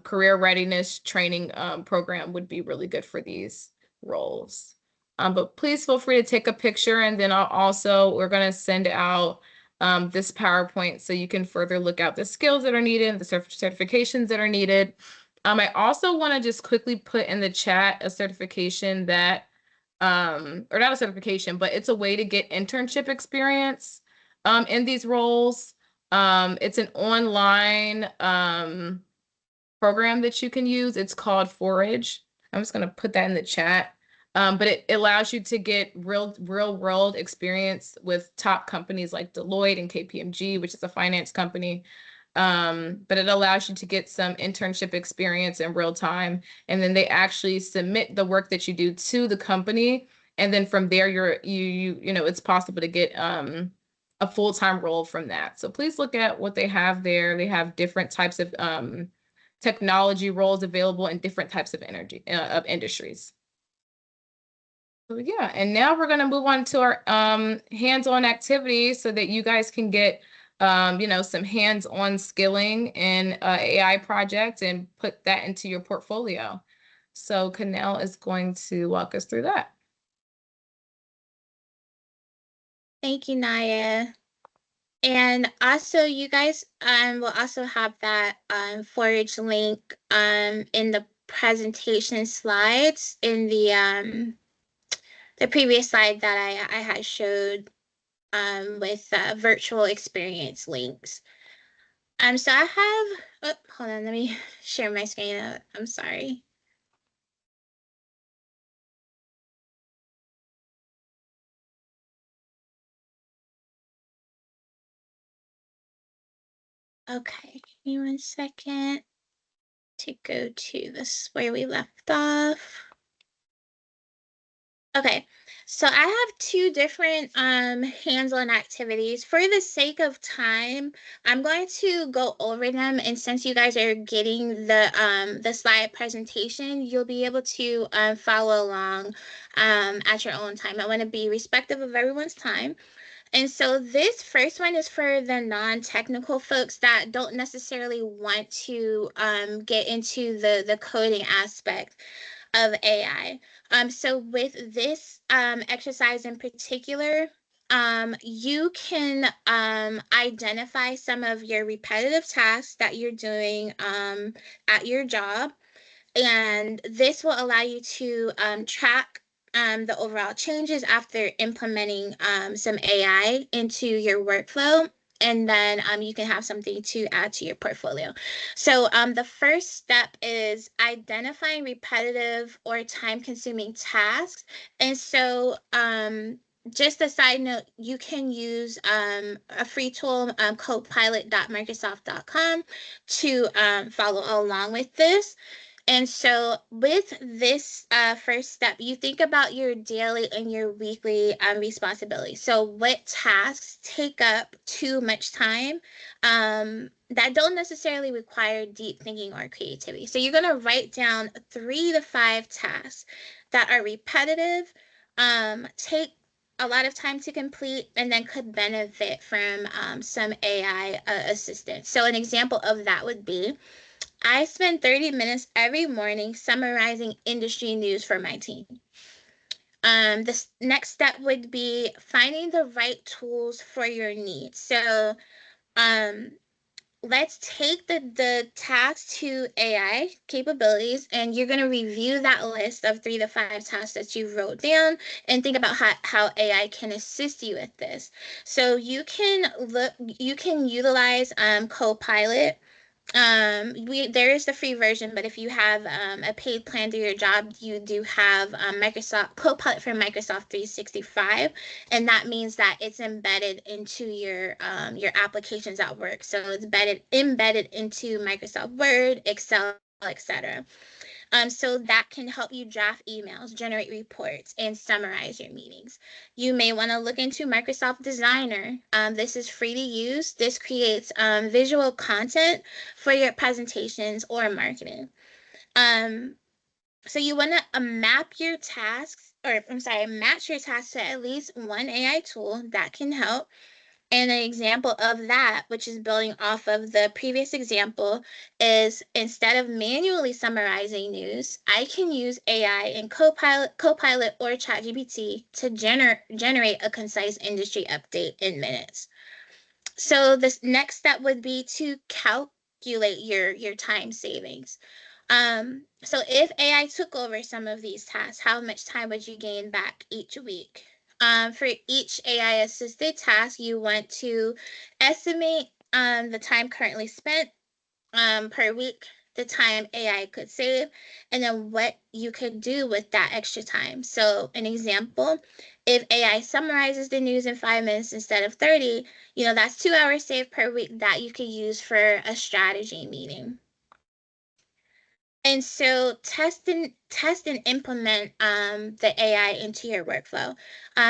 career readiness training program would be really good for these roles. But please feel free to take a picture, and then we're going to send out this PowerPoint so you can further look out the skills that are needed, the certifications that are needed. I also want to just quickly put in the chat a certification that, or not a certification, but it's a way to get internship experience in these roles. It's an online program that you can use. It's called Forage. I'm just going to put that in the chat. But it allows you to get real world experience with top companies like Deloitte and KPMG, which is a finance company. But it allows you to get some internship experience in real time. And then they actually submit the work that you do to the company. And then from there, it's possible to get a full-time role from that. So please look at what they have there. They have different types of technology roles available in different types of industries. So yeah, and now we're going to move on to our hands-on activities so that you guys can get some hands-on skilling in AI projects and put that into your portfolio. So Kenelle is going to walk us through that. Thank you, Nia. And also, you guys will also have that Forage link in the presentation slides in the previous slide that I had showed with virtual experience links. So I have, hold on, let me share my screen. I'm sorry. Okay, give me 1 second to go to this where we left off. Okay, so I have 2 different hands-on activities. For the sake of time, I'm going to go over them, and since you guys are getting the slide presentation, you'll be able to follow along at your own time. I want to be respectful of everyone's time. And so this first one is for the non-technical folks that don't necessarily want to get into the coding aspect of AI. So with this exercise in particular, you can identify some of your repetitive tasks that you're doing at your job. And this will allow you to track the overall changes after implementing some AI into your workflow. And then you can have something to add to your portfolio. So the first step is identifying repetitive or time-consuming tasks. And so just a side note, you can use a free tool, copilot.microsoft.com, to follow along with this. And so with this first step, you think about your daily and your weekly responsibilities. So what tasks take up too much time that don't necessarily require deep thinking or creativity. So you're going to write down 3 to 5 tasks that are repetitive, take a lot of time to complete, and then could benefit from some AI assistance. So an example of that would be, I spend 30 minutes every morning summarizing industry news for my team. The next step would be finding the right tools for your needs. So let's take the task to AI capabilities, and you're going to review that list of 3 to 5 tasks that you wrote down and think about how AI can assist you with this. So you can utilize Copilot. There is the free version, but if you have a paid plan through your job, you do have Microsoft Copilot for Microsoft 365, and that means that it's embedded into your applications at work. So it's embedded into Microsoft Word, Excel, etc. So that can help you draft emails, generate reports, and summarize your meetings. You may want to look into Microsoft Designer. This is free to use. This creates visual content for your presentations or marketing. So you want to match your tasks to at least one AI tool that can help. And an example of that, which is building off of the previous example, is instead of manually summarizing news, I can use AI in Copilot or ChatGPT to generate a concise industry update in minutes. So this next step would be to calculate your time savings. So if AI took over some of these tasks, how much time would you gain back each week? For each AI assisted task, you want to estimate the time currently spent per week, the time AI could save, and then what you could do with that extra time. So an example, if AI summarizes the news in 5 minutes instead of 30, that's 2 hours saved per week that you could use for a strategy meeting. And so test and implement the AI into your workflow.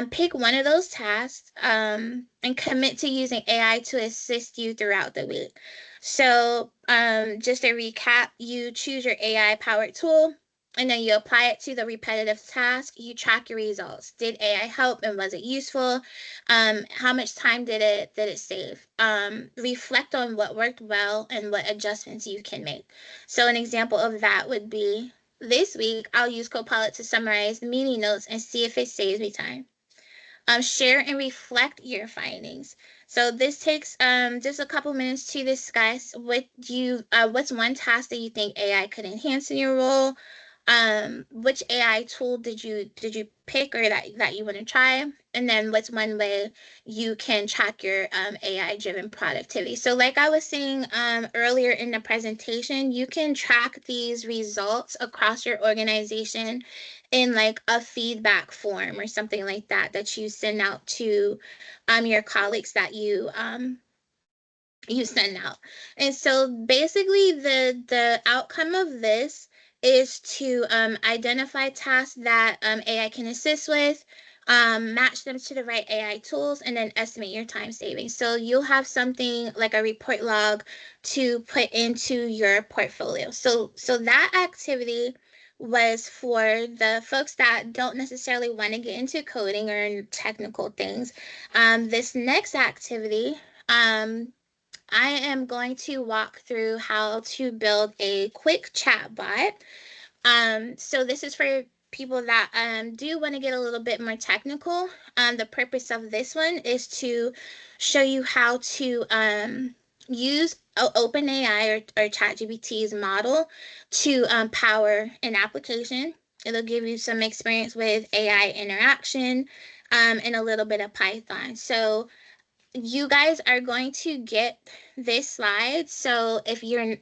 Pick one of those tasks and commit to using AI to assist you throughout the week. So just a recap, you choose your AI-powered tool, and then you apply it to the repetitive task. You track your results. Did AI help, and was it useful? How much time did it save? Reflect on what worked well and what adjustments you can make. So an example of that would be, this week, I'll use Copilot to summarize the meeting notes and see if it saves me time. Share and reflect your findings. So this takes just a couple minutes to discuss what's one task that you think AI could enhance in your role. Which AI tool did you pick or that you want to try? And then what's one way you can track your AI driven productivity? So like I was saying earlier in the presentation, you can track these results across your organization in like a feedback form or something like that you send out to your colleagues that you send out. And so basically the outcome of this is to identify tasks that AI can assist with, match them to the right AI tools, and then estimate your time savings. So you'll have something like a report log to put into your portfolio. So that activity was for the folks that don't necessarily want to get into coding or technical things. This next activity, I am going to walk through how to build a quick chatbot. So this is for people that do want to get a little bit more technical. The purpose of this one is to show you how to use OpenAI or ChatGPT's model to power an application. It'll give you some experience with AI interaction and a little bit of Python. So you guys are going to get this slide. So if you're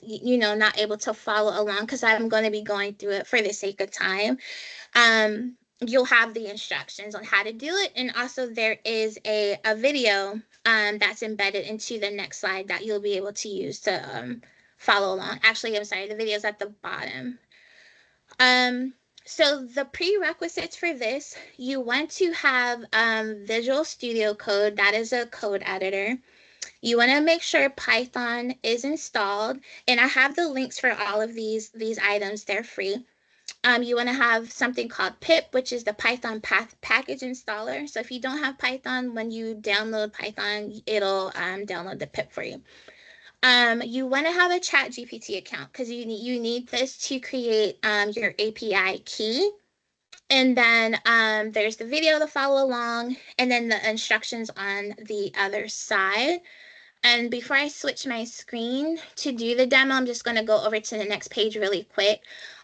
not able to follow along, because I'm going to be going through it for the sake of time, you'll have the instructions on how to do it. And also there is a video that's embedded into the next slide that you'll be able to use to follow along. Actually, I'm sorry, the video's at the bottom. So the prerequisites for this, you want to have Visual Studio Code. That is a code editor. You want to make sure Python is installed, and I have the links for all of these items. They're free. You want to have something called pip, which is the Python package installer. So if you don't have Python, when you download Python, it'll download the pip for you. You want to have a ChatGPT account because you need this to create your API key. And then there's the video to follow along, and then the instructions on the other side. And before I switch my screen to do the demo, I'm just going to go over to the next page really quick.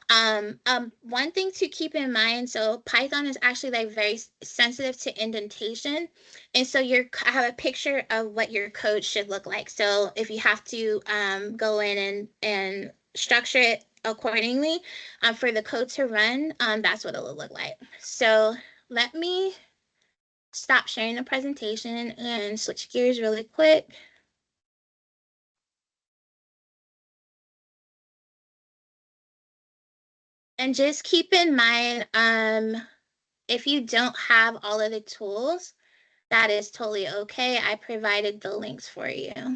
One thing to keep in mind, so Python is actually like very sensitive to indentation. And so I have a picture of what your code should look like. So if you have to go in and structure it accordingly for the code to run, that's what it'll look like. So let me stop sharing the presentation and switch gears really quick. And just keep in mind, if you don't have all of the tools, that is totally okay. I provided the links for you. All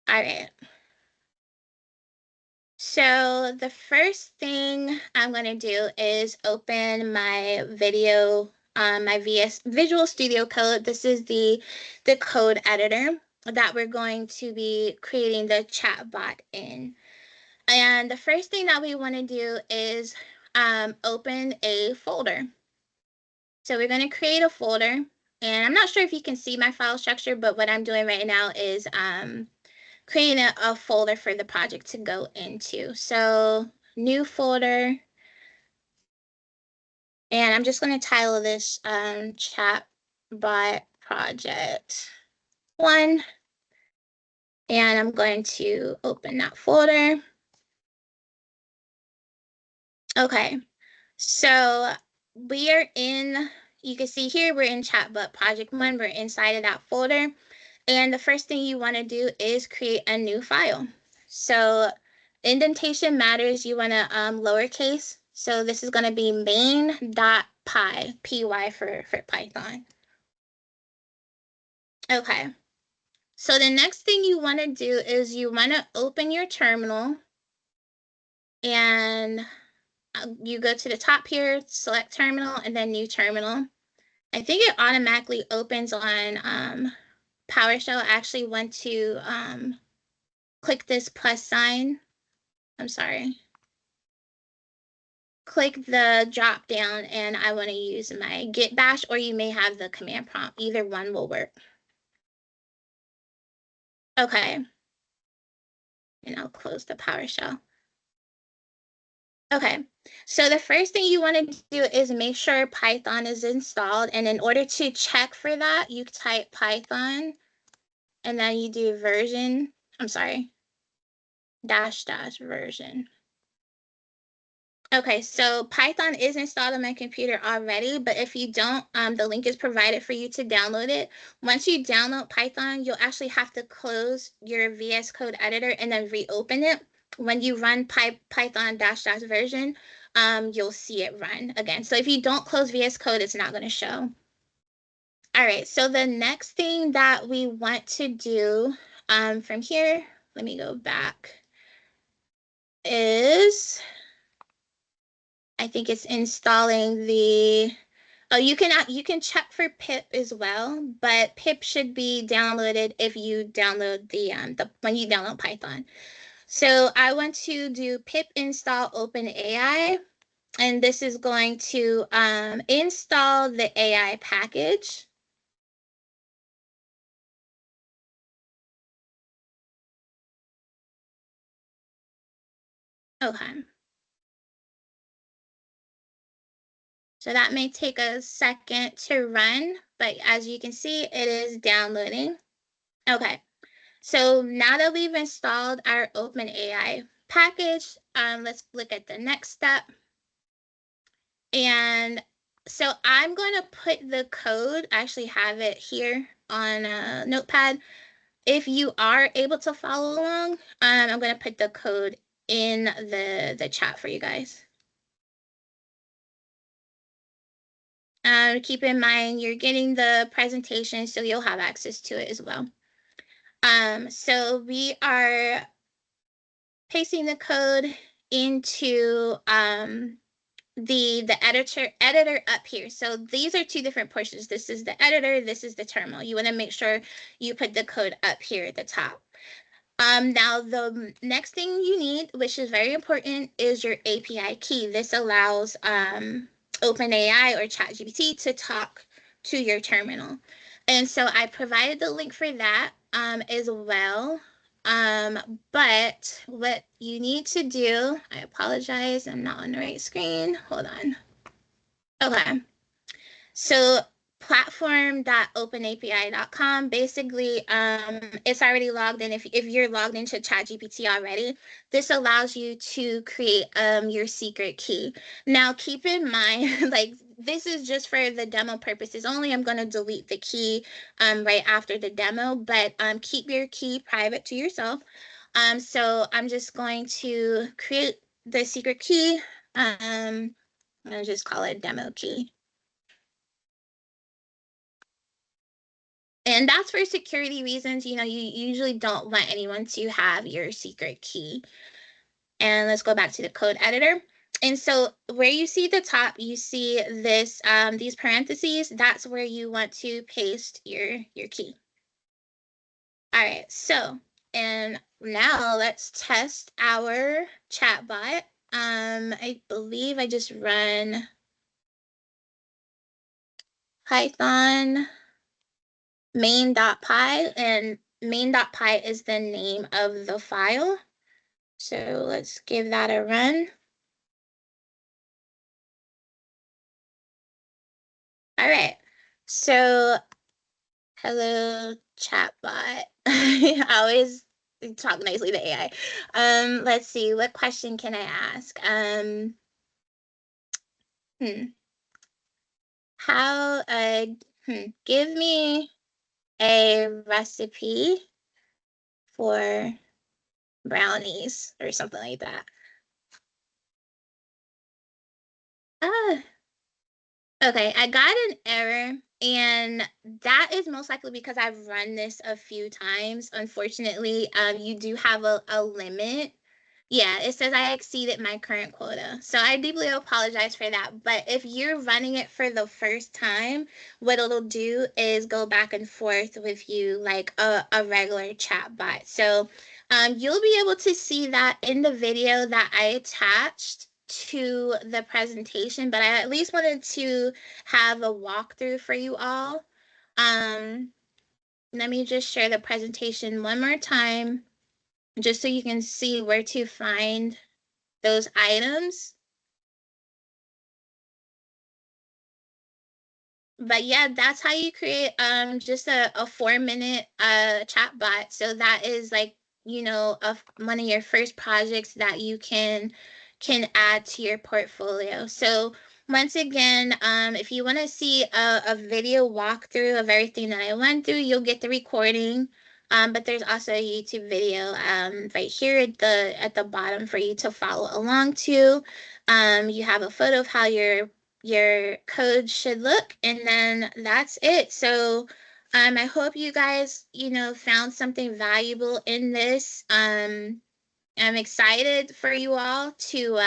right. So the first thing I'm going to do is open my video, my Visual Studio Code. This is the code editor that we're going to be creating the chatbot in. And the first thing that we want to do is open a folder. So we're going to create a folder. And I'm not sure if you can see my file structure, but what I'm doing right now is creating a folder for the project to go into. So new folder. And I'm just going to title this chatbot project 1. And I'm going to open that folder. Okay, so we are in, you can see here, we're in chatbot project 1. We're inside of that folder. And the first thing you want to do is create a new file. So indentation matters. You want to lowercase. So this is going to be main.py, py for Python. Okay. So the next thing you want to do is you want to open your terminal, and you go to the top here, select terminal, and then new terminal. I think it automatically opens on PowerShell. I actually went to click this plus sign. I'm sorry. Click the drop down, and I want to use my git bash, or you may have the command prompt. Either one will work. Okay. And I'll close the PowerShell. Okay, so the first thing you want to do is make sure Python is installed. And in order to check for that, you type Python, and then you do version, I'm sorry, -- version. Okay, so Python is installed on my computer already, but if you don't, the link is provided for you to download it. Once you download Python, you'll actually have to close your VS Code editor and then reopen it. When you run Python -- version, you'll see it run again. So if you don't close VS Code, it's not going to show. All right, so the next thing that we want to do from here, let me go back, is I think it's installing the, oh, you can check for pip as well, but pip should be downloaded if you download when you download Python. So I want to do pip install OpenAI, and this is going to install the AI package. Okay. So that may take a second to run, but as you can see, it is downloading. Okay, so now that we've installed our OpenAI package, let's look at the next step. And so I'm going to put the code, I actually have it here on a notepad. If you are able to follow along, I'm going to put the code in the chat for you guys. Keep in mind you're getting the presentation, so you'll have access to it as well. So we are pasting the code into the editor up here. So these are two different portions. This is the editor, this is the terminal. You want to make sure you put the code up here at the top. Now the next thing you need, which is very important, is your API key. This allows OpenAI or ChatGPT to talk to your terminal. And so I provided the link for that as well. But what you need to do, I apologize, I'm not on the right screen. Hold on. Okay. So platform.openapi.com, basically, it's already logged in. If you're logged into ChatGPT already, this allows you to create your secret key. Now, keep in mind, like, this is just for the demo purposes only. I'm going to delete the key right after the demo, but keep your key private to yourself. So I'm just going to create the secret key. I'm going to just call it demo key. And that's for security reasons. You know, you usually don't want anyone to have your secret key. And let's go back to the code editor. And so where you see the top, you see this these parentheses, that's where you want to paste your key. All right, so, and now let's test our chatbot. I believe I just run Python main.py, and main.py is the name of the file. So let's give that a run. All right, so hello chatbot. I always talk nicely to AI. Let's see, what question can I ask? Give me a recipe for brownies or something like that. Okay, I got an error, and that is most likely because I've run this a few times. Unfortunately, you do have a limit. Yeah, it says I exceeded my current quota. So I deeply apologize for that. But if you're running it for the first time, what it'll do is go back and forth with you like a regular chat bot. So you'll be able to see that in the video that I attached to the presentation, but I at least wanted to have a walkthrough for you all. Let me just share the presentation one more time, just so you can see where to find those items. But yeah, that's how you create just a 4-minute chat bot. So that is like, you know, one of your first projects that you can add to your portfolio. So once again, if you want to see a video walkthrough of everything that I went through, you'll get the recording. But there's also a YouTube video right here at the bottom for you to follow along to. You have a photo of how your code should look, and then that's it. So I hope you guys, you know, found something valuable in this. I'm excited for you all to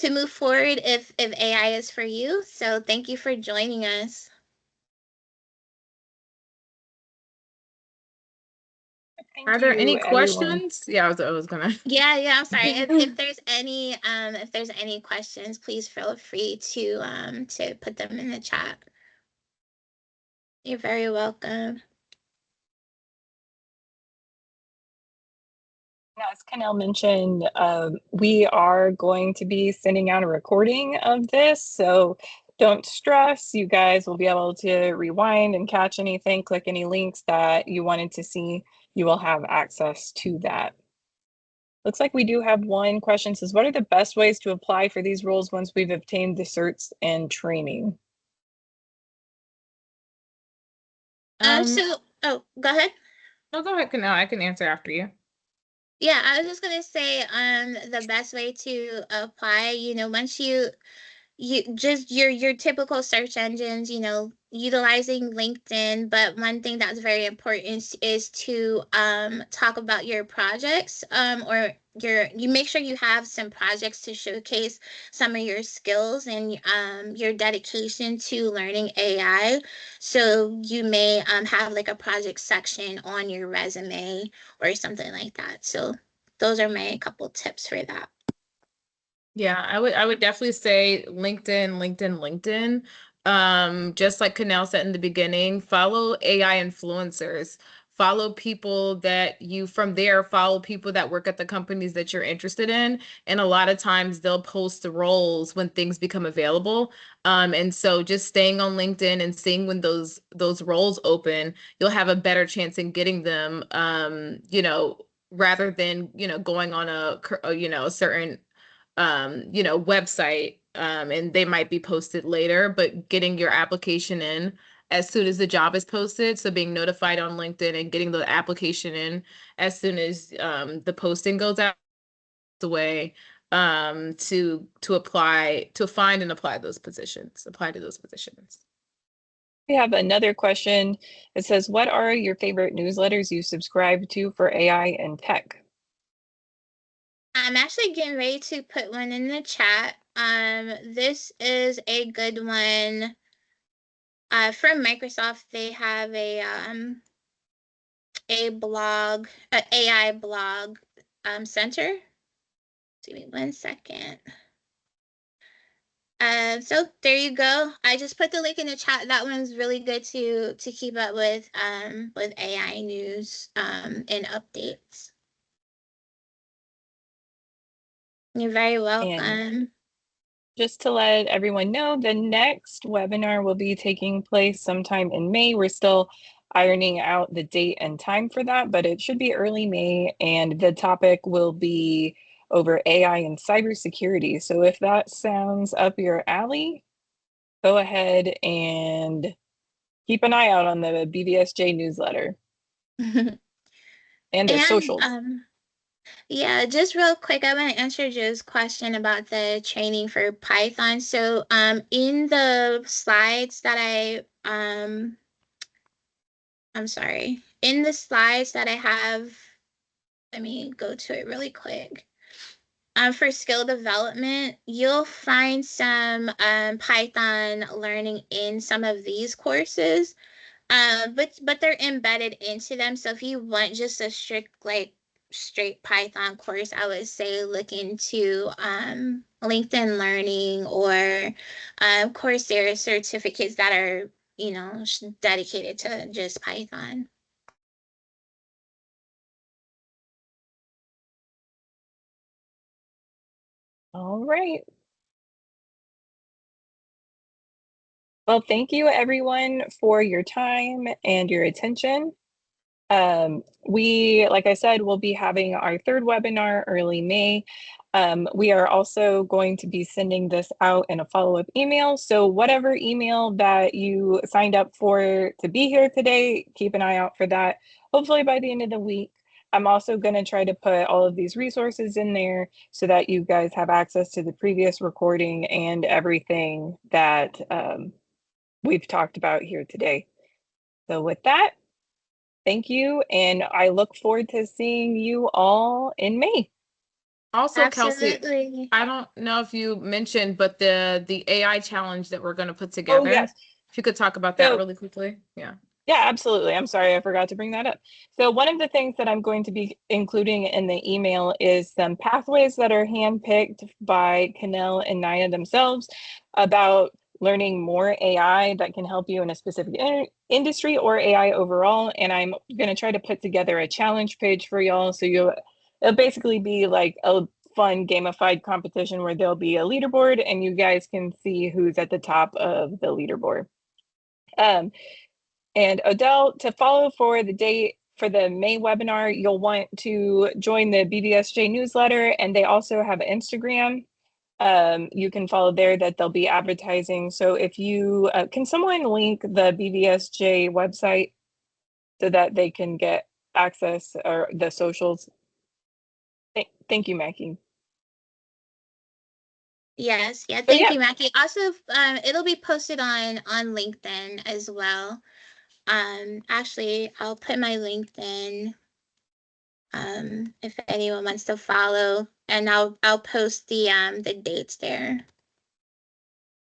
move forward if AI is for you. So thank you for joining us. Are there any everyone. questions? Yeah, I was gonna. Yeah, I'm sorry. If there's any questions, please feel free to put them in the chat. You're very welcome. As Kenelle mentioned, we are going to be sending out a recording of this, so don't stress. You guys will be able to rewind and catch anything, click any links that you wanted to see. You will have access to that. Looks like we do have one question. It says, what are the best ways to apply for these roles once we've obtained the certs and training? Oh, go ahead. No, go ahead, Kenelle. I can answer after you. Yeah, I was just gonna say, the best way to apply, once you just your typical search engines, utilizing LinkedIn, but one thing that's very important is to talk about your projects, or you make sure you have some projects to showcase some of your skills and your dedication to learning AI. So you may have like a project section on your resume or something like that. So those are my couple tips for that. Yeah, I would definitely say LinkedIn. Just like Kenelle said in the beginning, follow AI influencers. Follow people that you from there, follow people that work at the companies that you're interested in. And a lot of times they'll post the roles when things become available. And so just staying on LinkedIn and seeing when those roles open, you'll have a better chance in getting them, rather than, going on a certain website, and they might be posted later, but getting your application in as soon as the job is posted. So being notified on LinkedIn and getting the application in as soon as the posting goes out, the way to apply, to find and apply those positions, apply to those positions. We have another question. It says, what are your favorite newsletters you subscribe to for AI and tech? I'm actually getting ready to put one in the chat. This is a good one. From Microsoft, they have a blog, an AI blog center. Give me 1 second. So there you go. I just put the link in the chat. That one's really good to keep up with AI news and updates. You're very welcome. And just to let everyone know, the next webinar will be taking place sometime in May. We're still ironing out the date and time for that, but it should be early May, and the topic will be over AI and cybersecurity. So if that sounds up your alley, go ahead and keep an eye out on the BVSJ newsletter and their socials. Yeah, just real quick, I want to answer Joe's question about the training for Python. So, in the slides that I'm sorry, in the slides that I have, let me go to it really quick. For skill development, you'll find some Python learning in some of these courses. But they're embedded into them. So if you want just a strict straight Python course, I would say look into LinkedIn Learning or Coursera certificates that are dedicated to just Python. All right. Well, thank you everyone for your time and your attention. Like I said, we'll be having our third webinar early May. We are also going to be sending this out in a follow-up email. So whatever email that you signed up for to be here today, keep an eye out for that. Hopefully by the end of the week. I'm also going to try to put all of these resources in there so that you guys have access to the previous recording and everything that we've talked about here today. So with that, thank you, and I look forward to seeing you all in May. Also, Absolutely. Kelsie, I don't know if you mentioned, but the AI challenge that we're going to put together. Oh, yes. If you could talk about that really quickly. Yeah. Yeah, absolutely. I'm sorry, I forgot to bring that up. So one of the things that I'm going to be including in the email is some pathways that are handpicked by Kenelle and Nia themselves about learning more AI that can help you in a specific industry or AI overall. And I'm going to try to put together a challenge page for y'all. So it'll basically be like a fun gamified competition where there'll be a leaderboard and you guys can see who's at the top of the leaderboard. And Odell, to follow for the date for the May webinar, you'll want to join the BVSJ newsletter, and they also have Instagram. You can follow there that they'll be advertising. So if you, can someone link the BVSJ website so that they can get access or the socials? Thank you, Mackie. Yes, yeah, So, thank yeah. you, Mackie. Also, it'll be posted on LinkedIn as well. Actually, I'll put my LinkedIn if anyone wants to follow, and I'll post the dates there.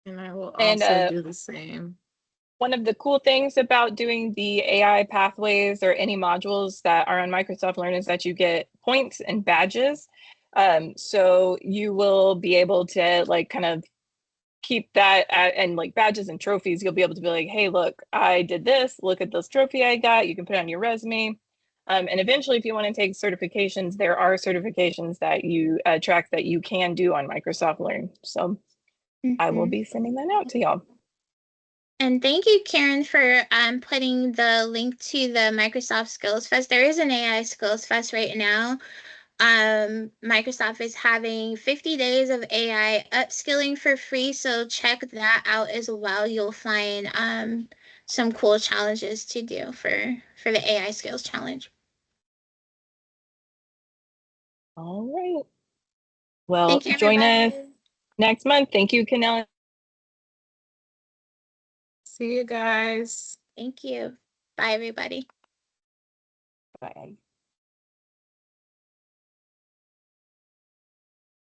And I will And, also do the same. One of the cool things about doing the AI pathways or any modules that are on Microsoft Learn is that you get points and badges. So you will be able to like kind of keep that and like badges and trophies. You'll be able to be like, hey, look, I did this. Look at this trophy I got. You can put it on your resume. And eventually, if you want to take certifications, there are certifications that you track that you can do on Microsoft Learn. So I will be sending that out to y'all. And thank you, Karen, for putting the link to the Microsoft Skills Fest. There is an AI Skills Fest right now. Microsoft is having 50 days of AI upskilling for free, so check that out as well. You'll find some cool challenges to do for the AI Skills Challenge. All right. Well, Thank you, join everybody. us next month. Thank you, Kenelle. See you guys. Thank you. Bye, everybody. Bye.